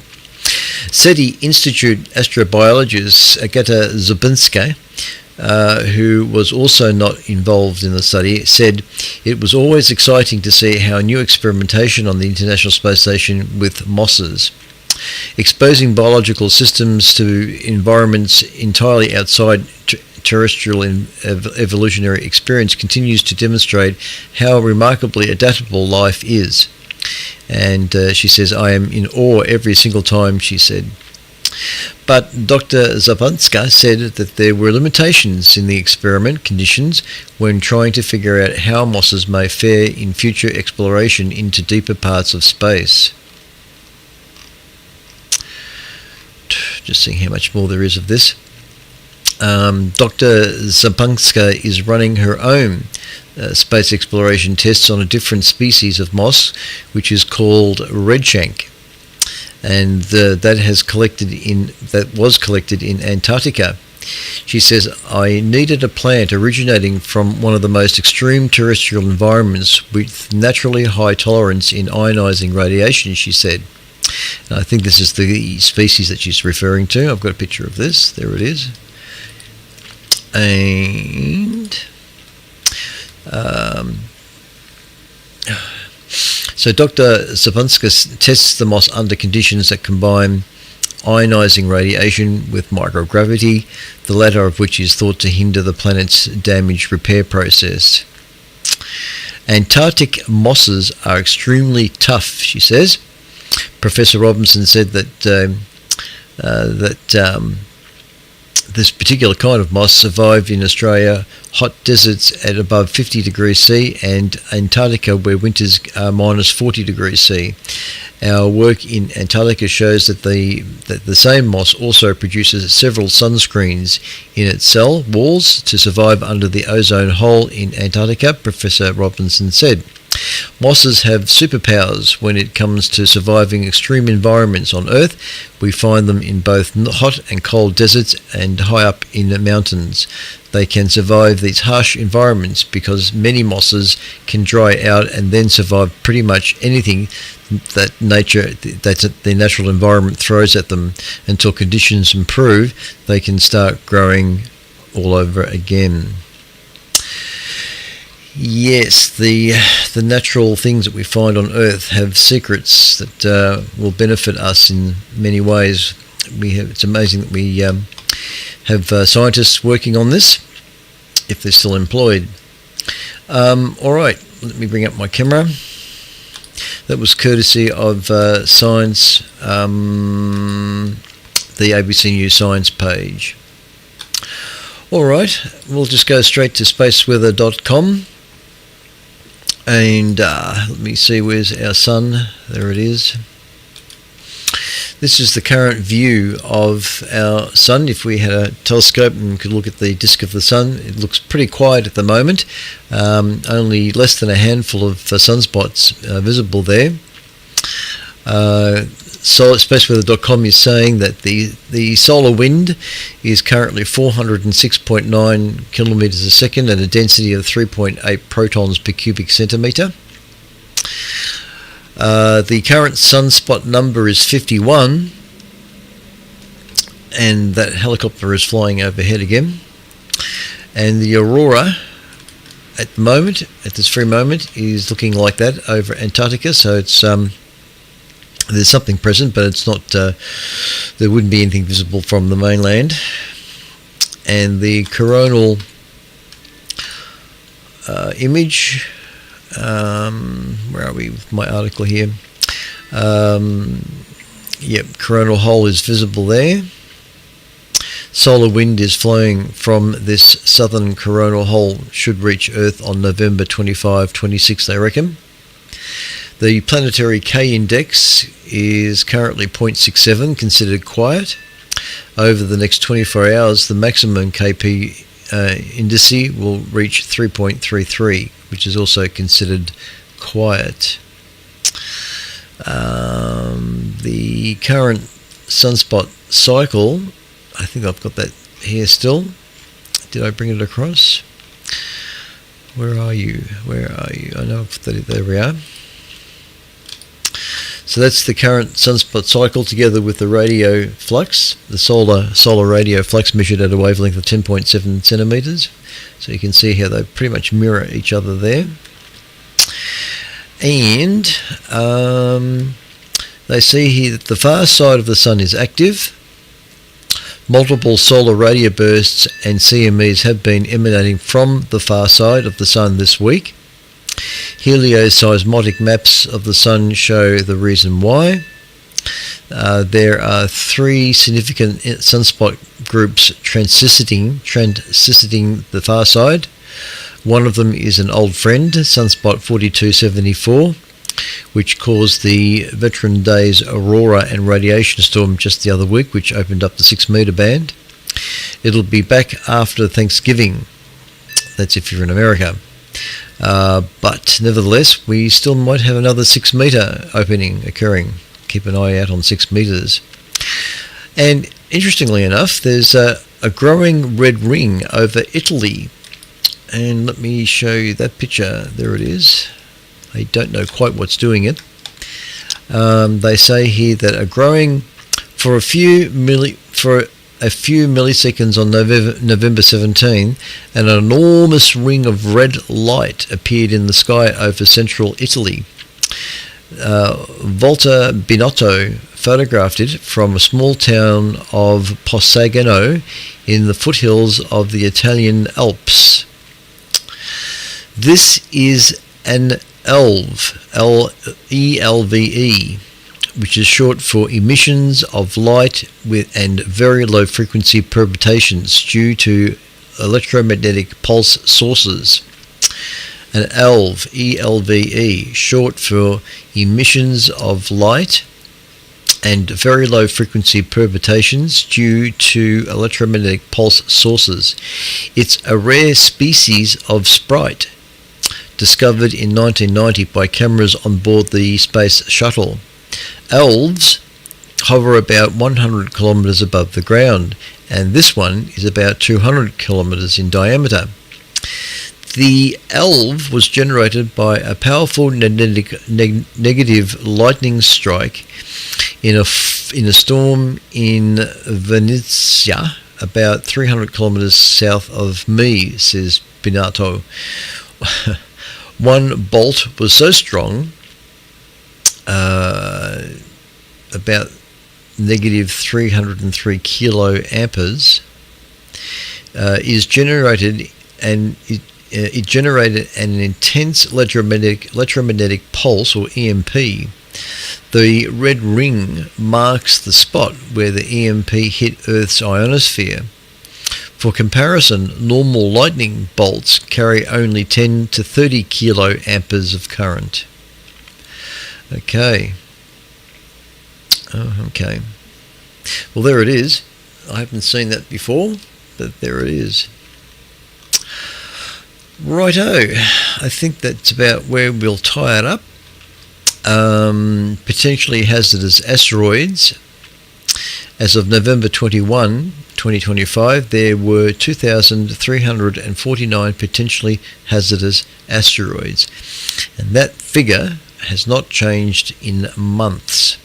SETI Institute astrobiologist Agata Zubinska, who was also not involved in the study, said it was always exciting to see how new experimentation on the International Space Station with mosses. Exposing biological systems to environments entirely outside terrestrial evolutionary experience continues to demonstrate how remarkably adaptable life is. And she says, I am in awe every single time, she said. But Dr. Zapanska said that there were limitations in the experiment conditions when trying to figure out how mosses may fare in future exploration into deeper parts of space. Just seeing how much more there is of this. Dr. Zapanska is running her own space exploration tests on a different species of moss, which is called redshank, and that was collected in Antarctica. She says, I needed a plant originating from one of the most extreme terrestrial environments with naturally high tolerance in ionizing radiation, she said. And I think this is the species that she's referring to. I've got a picture of this. There it is. And so Dr. Zapanska tests the moss under conditions that combine ionizing radiation with microgravity, the latter of which is thought to hinder the planet's damage repair process. Antarctic mosses are extremely tough, she says. Professor Robinson said that this particular kind of moss survived in Australia, hot deserts at above 50 degrees C, and Antarctica, where winters are minus 40 degrees C. Our work in Antarctica shows that the same moss also produces several sunscreens in its cell walls to survive under the ozone hole in Antarctica, Professor Robinson said. Mosses have superpowers when it comes to surviving extreme environments on Earth. We find them in both hot and cold deserts and high up in the mountains. They can survive these harsh environments because many mosses can dry out and then survive pretty much anything that the natural environment throws at them until conditions improve. They can start growing all over again. Yes, the natural things that we find on Earth have secrets that will benefit us in many ways. It's amazing that we have scientists working on this, if they're still employed. All right, let me bring up my camera. That was courtesy of Science, the ABC News Science page. All right, we'll just go straight to spaceweather.com. And let me see, where's our sun? There it is. This is the current view of our sun. If we had a telescope and could look at the disk of the sun, it looks pretty quiet at the moment. Only less than a handful of sunspots visible there. Spaceweather.com is saying that the solar wind is currently 406.9 kilometres a second at a density of 3.8 protons per cubic centimetre. The current sunspot number is 51, and that helicopter is flying overhead again. And the aurora at this very moment, is looking like that over Antarctica. So it's there's something present, but it's not. There wouldn't be anything visible from the mainland. And the coronal image. Where are we with my article here? Yep, coronal hole is visible there. Solar wind is flowing from this southern coronal hole, should reach Earth on November 25, 26, they reckon. The planetary K index is currently 0.67, considered quiet. Over the next 24 hours, the maximum KP indice will reach 3.33, which is also considered quiet. The current sunspot cycle, I think I've got that here still. Did I bring it across? Where are you? Where are you? I know that there we are. So that's the current sunspot cycle together with the radio flux, the solar radio flux measured at a wavelength of 10.7 centimetres. So you can see how they pretty much mirror each other there. And they see here that the far side of the sun is active. Multiple solar radio bursts and CMEs have been emanating from the far side of the Sun this week. Helioseismic maps of the Sun show the reason why. There are 3 significant sunspot groups transiting the far side. One of them is an old friend, sunspot 4274, which caused the Veteran Days aurora and radiation storm just the other week, which opened up the 6 metre band. It'll be back after Thanksgiving. That's if you're in America. But nevertheless, we still might have another 6 metre opening occurring. Keep an eye out on 6 metres. And interestingly enough, there's a growing red ring over Italy. And let me show you that picture. There it is. I don't know quite what's doing it. They say here that for a few milliseconds on November 17, an enormous ring of red light appeared in the sky over central Italy. Volta Binotto photographed it from a small town of Possagano in the foothills of the Italian Alps. This is an ELVE, E-L-V-E, which is short for emissions of light and very low frequency perturbations due to electromagnetic pulse sources. An ELVE, E-L-V-E, short for emissions of light and very low frequency perturbations due to electromagnetic pulse sources. It's a rare species of sprite, discovered in 1990 by cameras on board the Space Shuttle. ELVEs hover about 100 kilometers above the ground, and this one is about 200 kilometers in diameter. The ELVE was generated by a powerful negative lightning strike in a storm in Venezia, about 300 kilometers south of me, says Binotto. One bolt was so strong, about negative 303 kilo amperes, it generated an intense electromagnetic pulse, or EMP. The red ring marks the spot where the EMP hit Earth's ionosphere. For comparison, normal lightning bolts carry only 10 to 30 kilo amperes of current. Okay. Okay. Well, there it is. I haven't seen that before, but there it is. Righto. I think that's about where we'll tie it up. Potentially hazardous asteroids. As of November 21, 2025, there were 2,349 potentially hazardous asteroids. And that figure has not changed in months.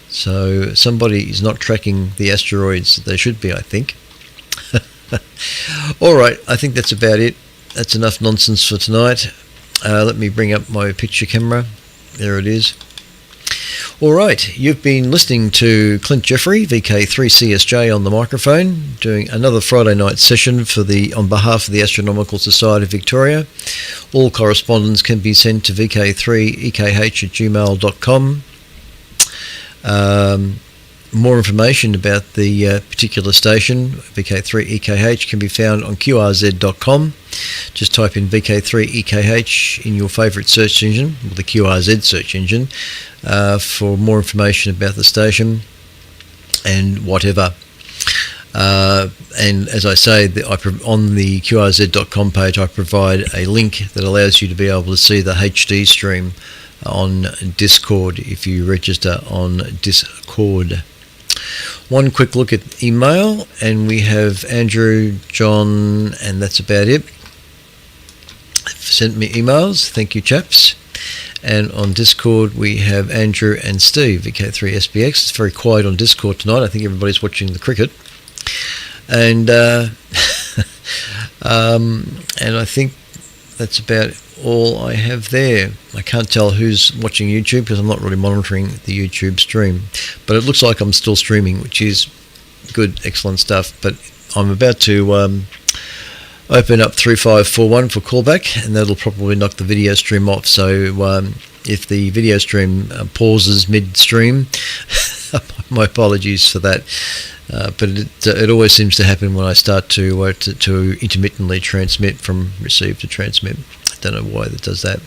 So somebody is not tracking the asteroids that they should be, I think. All right, I think that's about it. That's enough nonsense for tonight. Let me bring up my picture camera. There it is. All right, you've been listening to Clint Jeffrey, VK3CSJ on the microphone, doing another Friday night session on behalf of the Astronomical Society of Victoria. All correspondence can be sent to vk3ekh@gmail.com. More information about the particular station, VK3EKH, can be found on qrz.com. Just type in VK3EKH in your favourite search engine, or the QRZ search engine, for more information about the station and whatever. And as I say, on the qrz.com page, I provide a link that allows you to be able to see the HD stream on Discord if you register on Discord. One quick look at email, and we have Andrew, John, and that's about it. Sent me emails, thank you chaps. And on Discord we have Andrew and Steve, VK3SBX. It's very quiet on Discord tonight. I think everybody's watching the cricket. And and I think that's about all I have there. I can't tell who's watching YouTube because I'm not really monitoring the YouTube stream, but it looks like I'm still streaming, which is good, excellent stuff. But I'm about to open up 3541 for callback, and that'll probably knock the video stream off. So if the video stream pauses midstream, my apologies for that. But it always seems to happen when I start to intermittently transmit from receive to transmit. I don't know why that does that.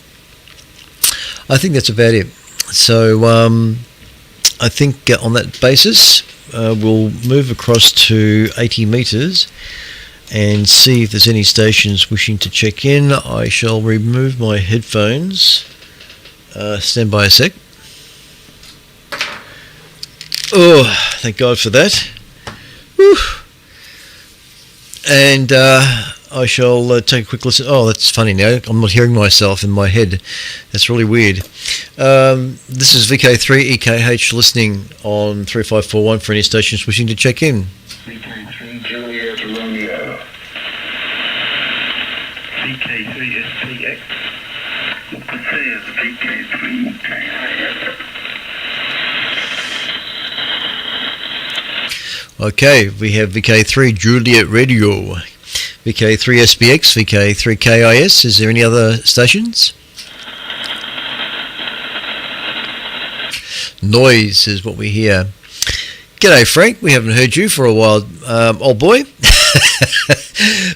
I think that's about it. So I think on that basis, we'll move across to 80 metres and see if there's any stations wishing to check in. I shall remove my headphones. Stand by a sec. Oh, thank God for that. Whew. And I shall take a quick listen. Oh, that's funny now. I'm not hearing myself in my head. That's really weird. This is VK3 EKH listening on 3541 for any stations wishing to check in. VK3 Juliet Romeo. VK3 SPX. What to say is VK3 EKH. Okay, we have VK3 Juliet Radio, VK3 SBX, VK3 KIS. Is there any other stations? Noise is what we hear. G'day Frank, we haven't heard you for a while, old boy.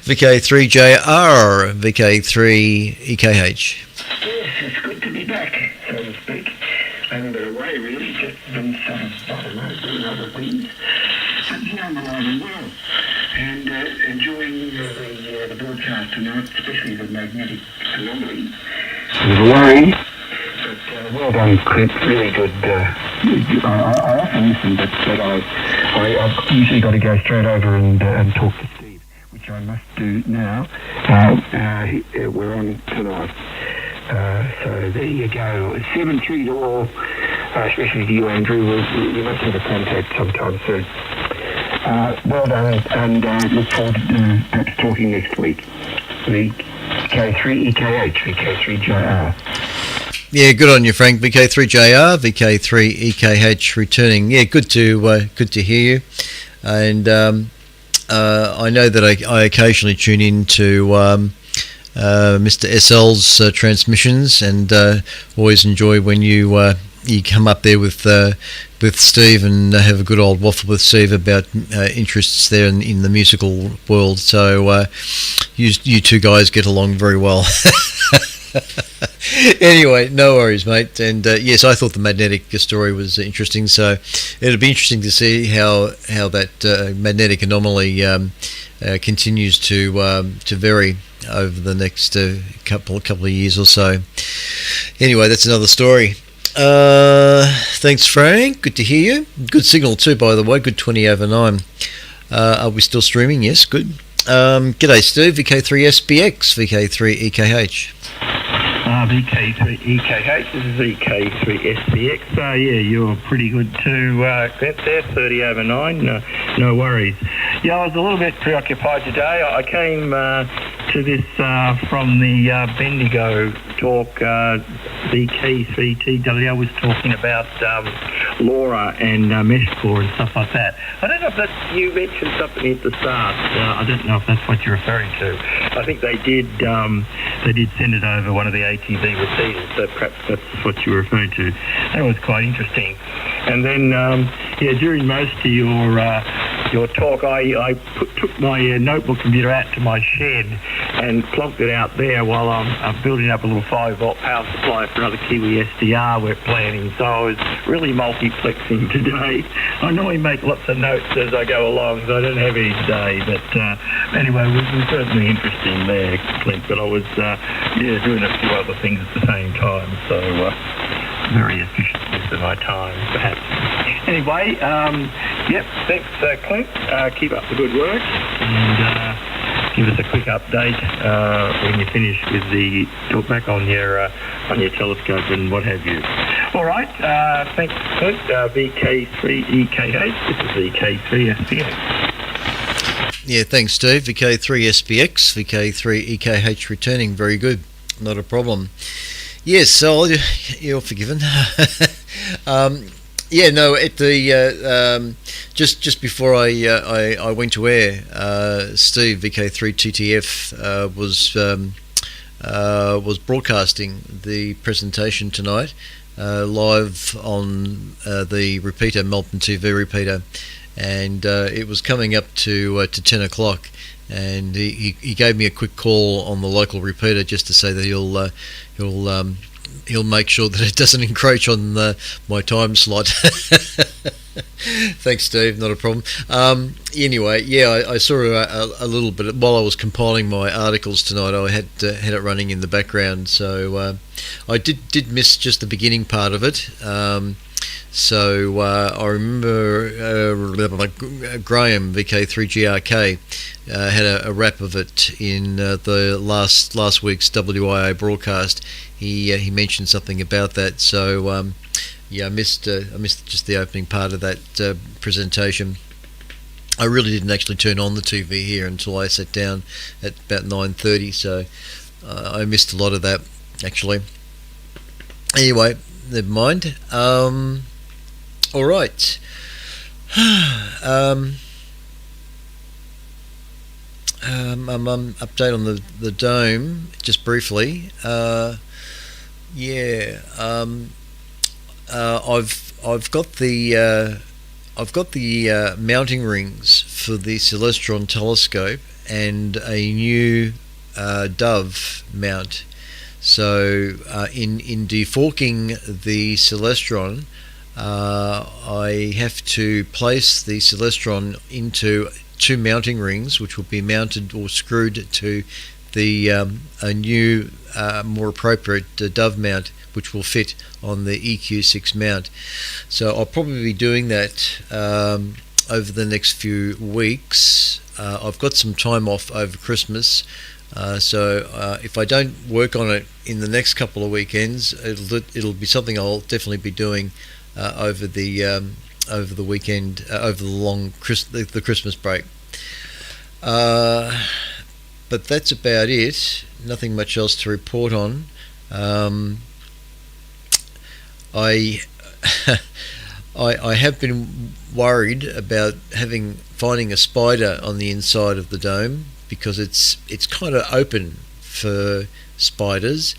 VK3JR, VK3 EKH. Yes, it's good to be back, so to speak. And away really, just been doing other things. But I'm alive and well. And enjoying the broadcast tonight, especially the magnetic anomalies. It was worrying. But well done, Clint. Really good. I often listen, but I've usually got to go straight over and talk to Steve, which I must do now. We're on tonight. So there you go. 7-3 to all, especially to you, Andrew. We must have a contact sometime soon. Well done, and look forward to talking next week. VK3 EKH, VK3JR. Yeah, good on you, Frank. VK3JR, VK3 EKH returning. Yeah, good to hear you. And I know that I occasionally tune in to Mr. SL's transmissions, and always enjoy when you come up there with Steve and have a good old waffle with Steve about interests there in the musical world. So you two guys get along very well. Anyway, no worries, mate. And yes, I thought the magnetic story was interesting. So it'll be interesting to see how that magnetic anomaly continues to vary over the next couple of years or so. Anyway, that's another story. Thanks, Frank. Good to hear you. Good signal too, by the way. Good 20 over 9. Are we still streaming? Yes, good. G'day, Steve. VK3 SBX, VK3 EKH. VK3 EKH, this is VK3 SBX. Yeah, you're pretty good too, Clint there, 30 over 9, no worries. Yeah, I was a little bit preoccupied today. I came to this from the Bendigo talk. VK3TW was talking about LoRa and Meshcore and stuff like that. I don't know if that's, you mentioned something at the start. I don't know if that's what you're referring to. I think they did send it over one of the ATV receivers, so perhaps that's what you were referring to. That was quite interesting. And then, during most of your talk, I took my notebook computer out to my shed and plonked it out there while I'm building up a little 5-volt power supply for another Kiwi SDR we're planning. So I was really multiplexing today. I normally make lots of notes as I go along, so I don't have any today. But anyway, it was certainly interesting there, Clint. But I was doing a few other things at the same time, so very efficient use of my time, perhaps. Anyway, thanks, Clint. Keep up the good work, and give us a quick update when you finish with the talkback on your telescope and what have you. All right, thanks, Clint. VK3 EKH. This is VK3 SPX. Yeah, thanks, Steve. VK3 SPX, VK3 EKH returning. Very good. Not a problem. Yes, so you're forgiven. Yeah, no. At the just before I went to air, Steve VK3TTF was broadcasting the presentation tonight live on the repeater, Melbourne TV repeater, and it was coming up to 10 o'clock, and he gave me a quick call on the local repeater just to say that he'll make sure that it doesn't encroach on my time slot. Thanks, Steve. Not a problem. Anyway, yeah, I saw a little bit while I was compiling my articles tonight. I had it running in the background, so I did miss just the beginning part of it. So I remember Graham VK3GRK had a wrap of it in the last week's WIA broadcast. He mentioned something about that. So yeah, I missed just the opening part of that presentation. I really didn't actually turn on the TV here until I sat down at about 9:30. So I missed a lot of that actually. Anyway, never mind. All right. Update on the dome, just briefly. Yeah. I've got the mounting rings for the Celestron telescope and a new Dove mount. So in deforking the Celestron, I have to place the Celestron into two mounting rings, which will be mounted or screwed to the a new, more appropriate Dove mount, which will fit on the EQ6 mount. So I'll probably be doing that over the next few weeks. I've got some time off over Christmas, so if I don't work on it in the next couple of weekends, it'll be something I'll definitely be doing over the weekend, over the Christmas break. But that's about it. Nothing much else to report on. I have been worried about finding a spider on the inside of the dome, because it's kind of open for spiders.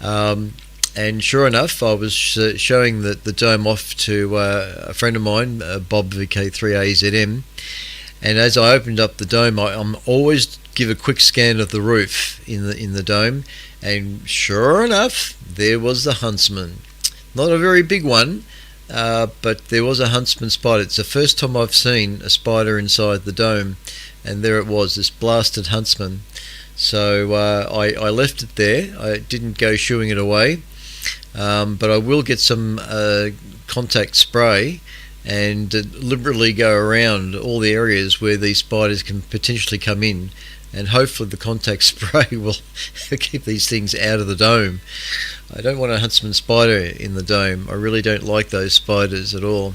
And sure enough, I was showing the dome off to a friend of mine, Bob VK3AZM, and as I opened up the dome, I'm always give a quick scan of the roof in the dome, and sure enough, there was the huntsman. Not a very big one, but there was a huntsman spider. It's the first time I've seen a spider inside the dome, and there it was, this blasted huntsman. So I left it there. I didn't go shooing it away. But I will get some contact spray and deliberately go around all the areas where these spiders can potentially come in, and hopefully the contact spray will keep these things out of the dome. I don't want a huntsman spider in the dome. I really don't like those spiders at all.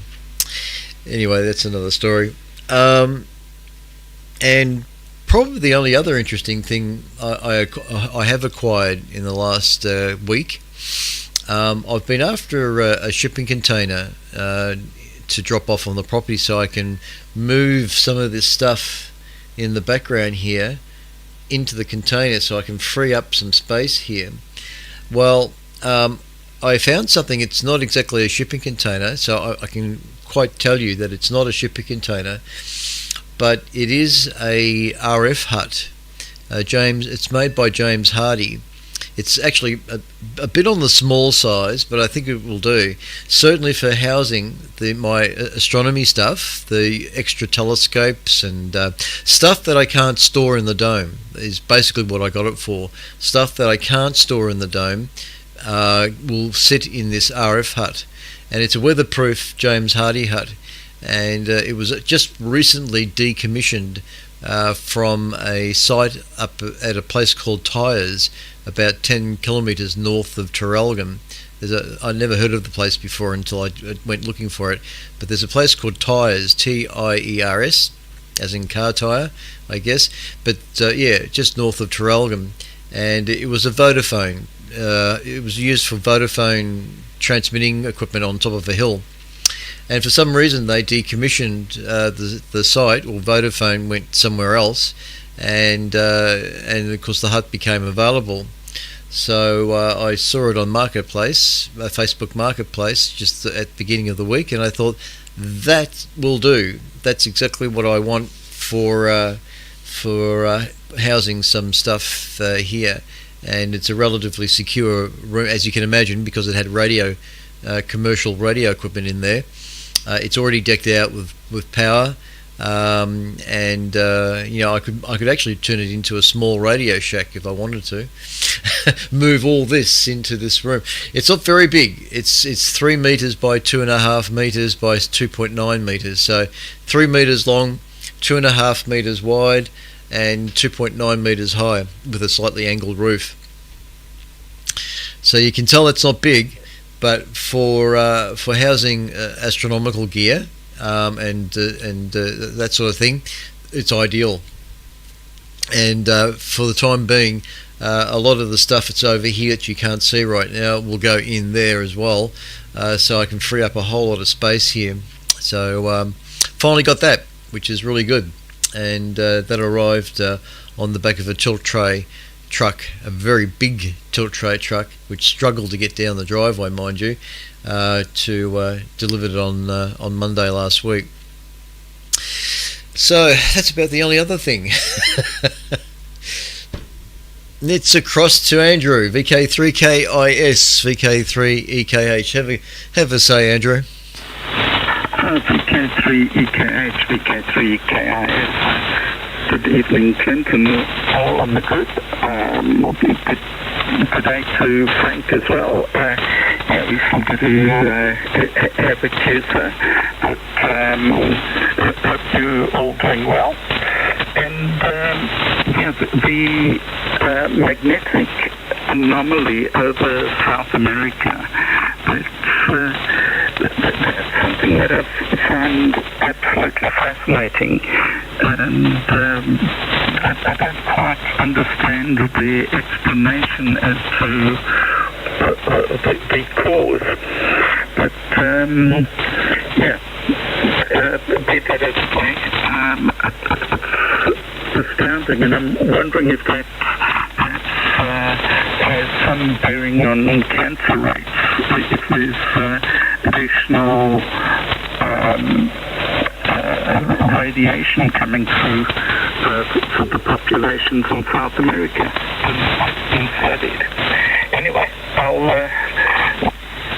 Anyway, that's another story. And probably the only other interesting thing I have acquired in the last week, I've been after a shipping container to drop off on the property, so I can move some of this stuff in the background here into the container, so I can free up some space here. Well, I found something. It's not exactly a shipping container, so I can quite tell you that it's not a shipping container, but it is a RF hut. It's made by James Hardy. It's actually a bit on the small size, but I think it will do. Certainly for housing my astronomy stuff, the extra telescopes and stuff that I can't store in the dome is basically what I got it for. Stuff that I can't store in the dome will sit in this RF hut. And it's a weatherproof James Hardy hut. And it was just recently decommissioned from a site up at a place called Tyres, about 10 kilometres north of Traralgon. I'd never heard of the place before until I went looking for it, but there's a place called Tyres, Tiers, as in car tyre, I guess, but yeah, just north of Traralgon, and it was a Vodafone. It was used for Vodafone transmitting equipment on top of a hill, and for some reason they decommissioned the site, or Vodafone went somewhere else, and of course the hut became available. So I saw it on Marketplace, Facebook Marketplace, just at the beginning of the week, and I thought that will do. That's exactly what I want for housing some stuff here, and it's a relatively secure room, as you can imagine, because it had commercial radio equipment in there. It's already decked out with power, and I could actually turn it into a small Radio Shack if I wanted to. Move all this into this room. It's not very big. It's 3 meters by 2.5 meters by 2.9 meters. So 3 meters long, 2.5 meters wide, and 2.9 meters high, with a slightly angled roof. So you can tell it's not big, but for housing astronomical gear and that sort of thing, it's ideal. And for the time being, a lot of the stuff that's over here that you can't see right now will go in there as well, so I can free up a whole lot of space here. So finally got that, which is really good. And that arrived on the back of a tilt tray truck, a very big tilt tray truck, which struggled to get down the driveway, mind you, to delivered it on Monday last week. So that's about the only other thing. It's across to Andrew, VK3KIS, VK3EKH. Have a say, Andrew. VK3EKH, VK3KIS. Good evening, Clinton, all on the group. Good day to Frank as well. We seem to have a tutor, but hope you're all doing well. And the magnetic anomaly over South America, that's something that I've found absolutely fascinating, and I don't quite understand the explanation as to the cause, but be that as it may, it's astounding, and I'm wondering if that has some bearing on cancer rates, if there's additional radiation coming through for the populations in South America than what's been studied. Anyway, I'll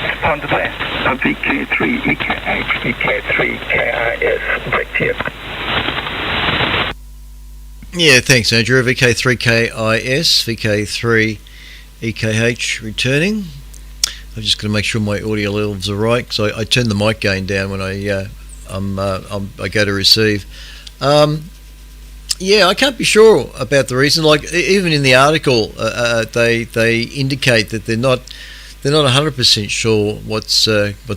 respond to that. VK3EKH, VK3KIS, back to you. Yeah, thanks, Andrew. VK3KIS, VK3EKH returning. I'm just going to make sure my audio levels are right, because I turn the mic gain down when I go to receive. I can't be sure about the reason. Like, even in the article, they indicate that they're not 100% sure what's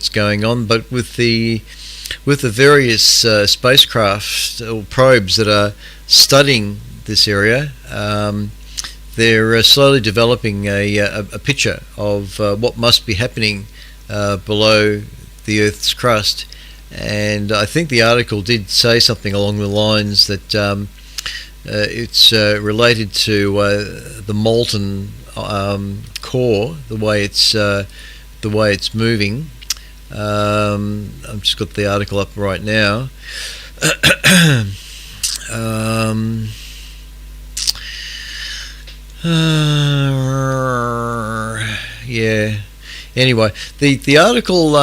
going on. But with the various spacecraft or probes that are studying this area, they're slowly developing a picture of what must be happening below the Earth's crust. And I think the article did say something along the lines that it's related to the molten core, the way it's moving. I've just got the article up right now. Anyway, the article,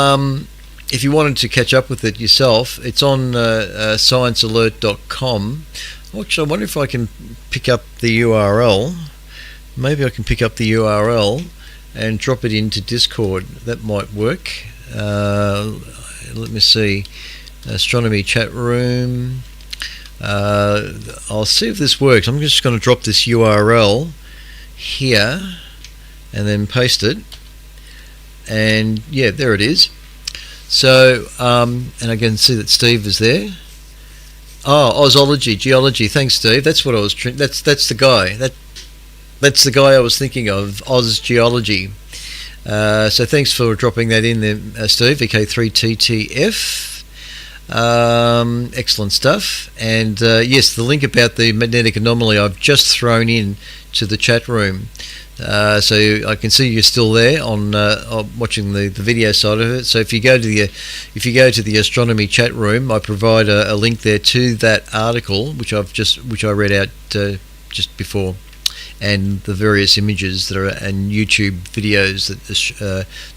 if you wanted to catch up with it yourself, it's on sciencealert.com. Actually, I wonder if I can pick up the URL. Maybe I can pick up the URL and drop it into Discord. That might work. Let me see. Astronomy chat room. I'll see if this works. I'm just going to drop this URL here and then paste it. And yeah, there it is. So, and I can see that Steve is there. Oh, Ozology, geology. Thanks, Steve. That's what I was. That's the guy. That's the guy I was thinking of. Oz Geology. So thanks for dropping that in there, Steve. VK3TTF. Excellent stuff. And yes, the link about the magnetic anomaly I've just thrown in to the chat room. So I can see you're still there on watching the video side of it. So if you go to the astronomy chat room, I provide a link there to that article which I read out just before, and the various images that are and YouTube videos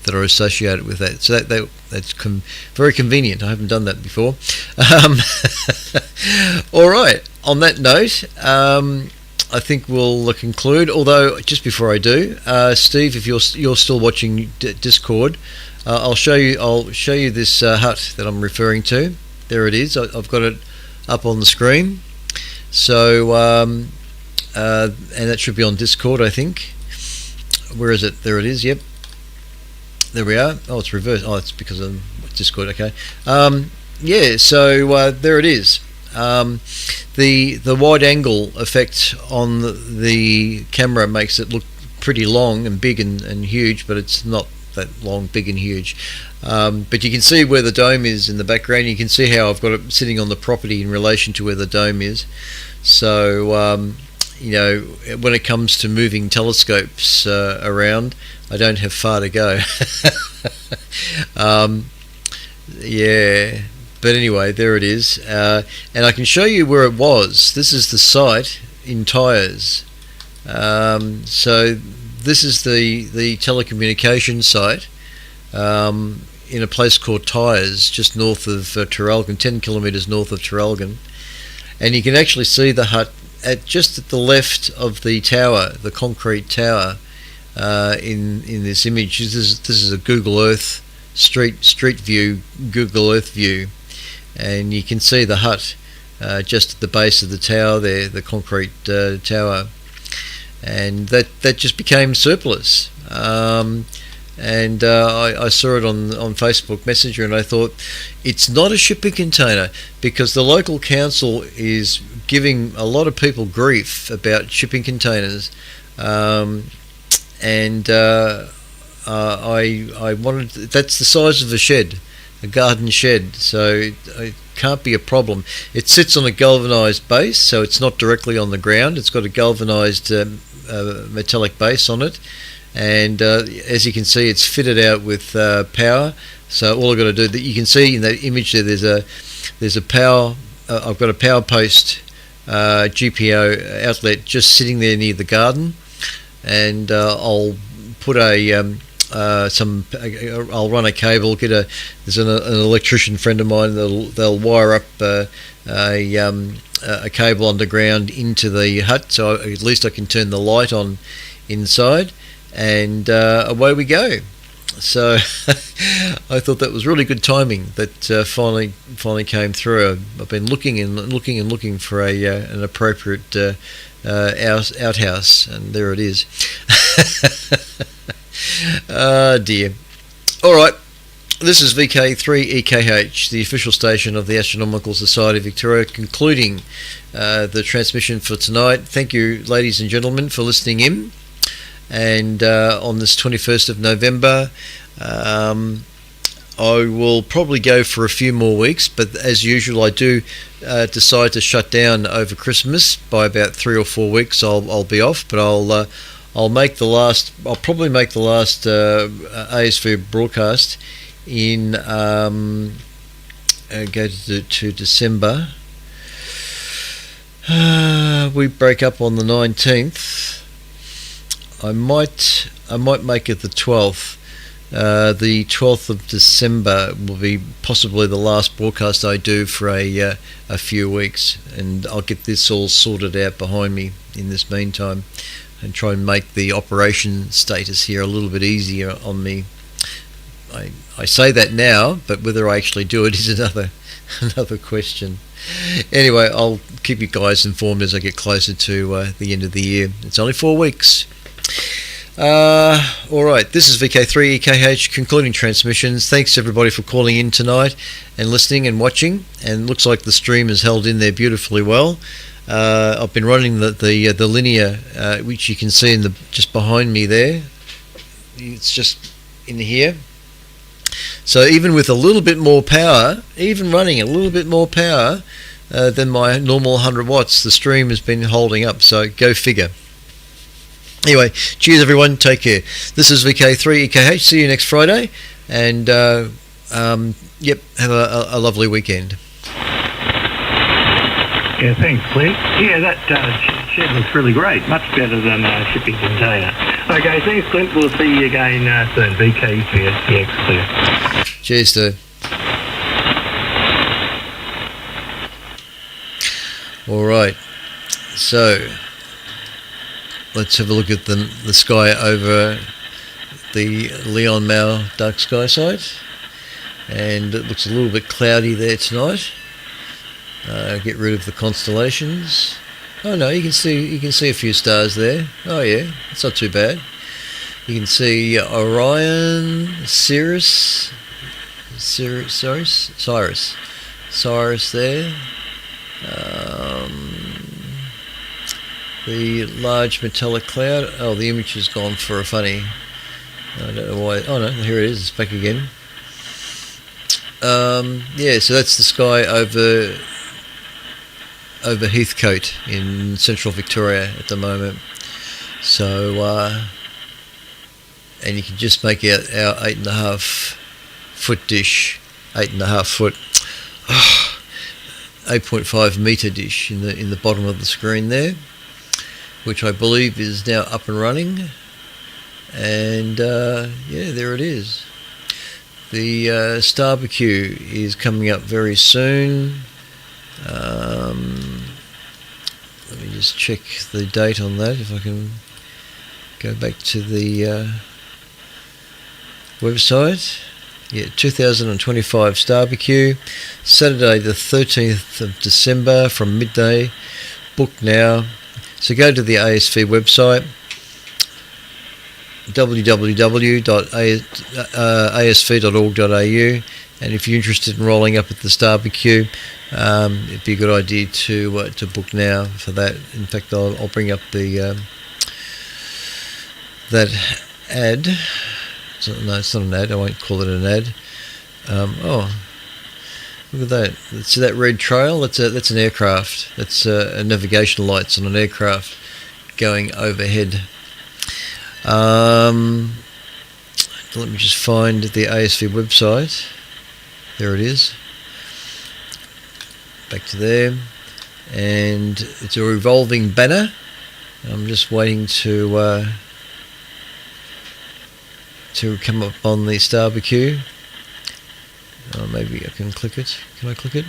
that are associated with that. So that's very convenient. I haven't done that before. All right. On that note, I think we'll conclude. Although just before I do, Steve, if you're still watching Discord, I'll show you this hut that I'm referring to. There it is. I've got it up on the screen. So and that should be on Discord, I think. Where is it? There it is. Yep. There we are. Oh, it's reversed. Oh, it's because of Discord. Okay. Yeah. So there it is. The wide angle effect on the camera makes it look pretty long and big and huge, but it's not that long, big and huge. But you can see where the dome is in the background. You can see how I've got it sitting on the property in relation to where the dome is. So you know, when it comes to moving telescopes around, I don't have far to go. Yeah. But anyway, there it is, and I can show you where it was. This is the site in Tyres. So this is the telecommunication site in a place called Tyres, just north of Traralgon, 10 kilometres north of Traralgon. And you can actually see the hut just at the left of the tower, the concrete tower, in this image. This is a Google Earth street view, Google Earth view. And you can see the hut just at the base of the tower there, the concrete tower, and that just became surplus. And I saw it on Facebook Messenger, and I thought, it's not a shipping container, because the local council is giving a lot of people grief about shipping containers, and I wanted, that's the size of a shed, a garden shed, so it can't be a problem. It sits on a galvanized base, so it's not directly on the ground. It's got a galvanized metallic base on it, and as you can see, it's fitted out with power. So all I've got to do, that you can see in that image there, there's a power. I've got a power post GPO outlet just sitting there near the garden, and I'll put I'll run a cable. There's an electrician friend of mine. They'll wire up a cable underground into the hut, so at least I can turn the light on inside, and away we go. So I thought that was really good timing. That finally came through. I've been looking and looking for an appropriate outhouse, and there it is. Dear. Alright, this is VK3EKH, the official station of the Astronomical Society of Victoria, concluding the transmission for tonight. Thank you, ladies and gentlemen, for listening in. And on this 21st of November, I will probably go for a few more weeks, but as usual, I do decide to shut down over Christmas. By about 3 or 4 weeks, I'll be off, but I'll probably make the last ASV broadcast in go to December. We break up on the 19th. I might make it the 12th. The 12th of December will be possibly the last broadcast I do for a few weeks, and I'll get this all sorted out behind me in this meantime, and try and make the operation status here a little bit easier on me. I say that now, but whether I actually do it is another question. Anyway, I'll keep you guys informed as I get closer to the end of the year. It's only 4 weeks. Alright, this is VK3EKH concluding transmissions. Thanks everybody for calling in tonight and listening and watching, and looks like the stream is held in there beautifully well. I've been running the linear, which you can see just behind me there. It's just in here. So even with a little bit more power, even running a little bit more power than my normal 100 watts, the stream has been holding up. So go figure. Anyway, cheers everyone. Take care. This is VK3EKH. See you next Friday. And yep, have a lovely weekend. Yeah, thanks, Clint. Yeah, that shed looks really great. Much better than a shipping container. Okay, thanks, Clint. We'll see you again soon. VK3STX clear. Cheers, Stu. All right. So let's have a look at the sky over the Leon Mao dark sky side, and it looks a little bit cloudy there tonight. Get rid of the constellations. Oh no, you can see a few stars there. Oh yeah, it's not too bad. You can see Orion, Sirius there. The large metallic cloud. Oh, the image has gone for a funny. I don't know why. Oh no, here it is. It's back again. Yeah, so that's the sky over Heathcote in central Victoria at the moment. So, and you can just make out our 8.5 foot dish, 8.5 foot, 8.5 metre dish in the bottom of the screen there, which I believe is now up and running. And yeah, there it is. The Starbecue is coming up very soon. Let me just check the date on that, if I can go back to the website. Yeah, 2025 Starbecue, Saturday the 13th of December from midday. Book now. So go to the ASV website, www.asv.org.au, and if you're interested in rolling up at the Starbecue, it'd be a good idea to book now for that. In fact, I'll bring up the that ad. No, it's not an ad. I won't call it an ad. Oh, look at that! See that red trail? That's an aircraft. That's a navigation lights on an aircraft going overhead. Let me just find the ASV website. There it is. Back to there, and it's a revolving banner. I'm just waiting to come up on the Starbecue. Oh, maybe I can click it. Can I click it?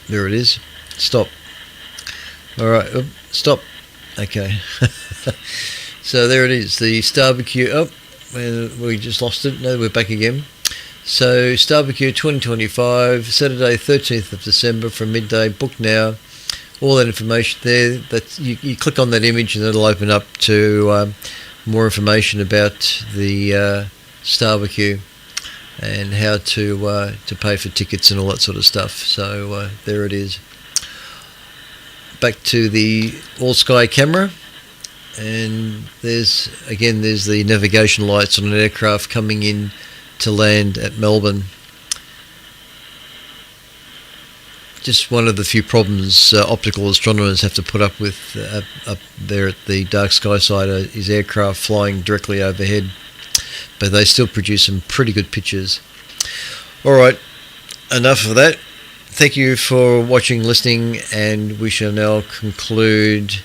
There it is. Stop. All right. Stop. Okay. So there it is. The Starbecue. Oh, we just lost it. No, we're back again. So Starbecue 2025, Saturday 13th of December from midday. Book now. All that information there. That you click on that image and it'll open up to more information about the Starbecue and how to pay for tickets and all that sort of stuff. So there it is. Back to the all sky camera, and there's the navigation lights on an aircraft coming in to land at Melbourne. Just one of the few problems optical astronomers have to put up with up there at the dark sky side is aircraft flying directly overhead, but they still produce some pretty good pictures. Alright, enough of that. Thank you for watching, listening, and we shall now conclude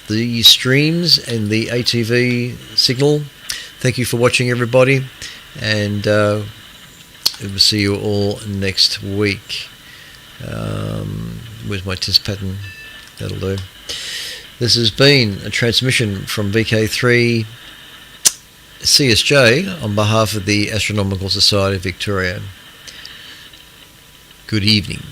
the streams and the ATV signal. Thank you for watching, everybody, and we'll see you all next week. Where's my test pattern? That'll do. This has been a transmission from VK3 CSJ on behalf of the Astronomical Society of Victoria. Good evening.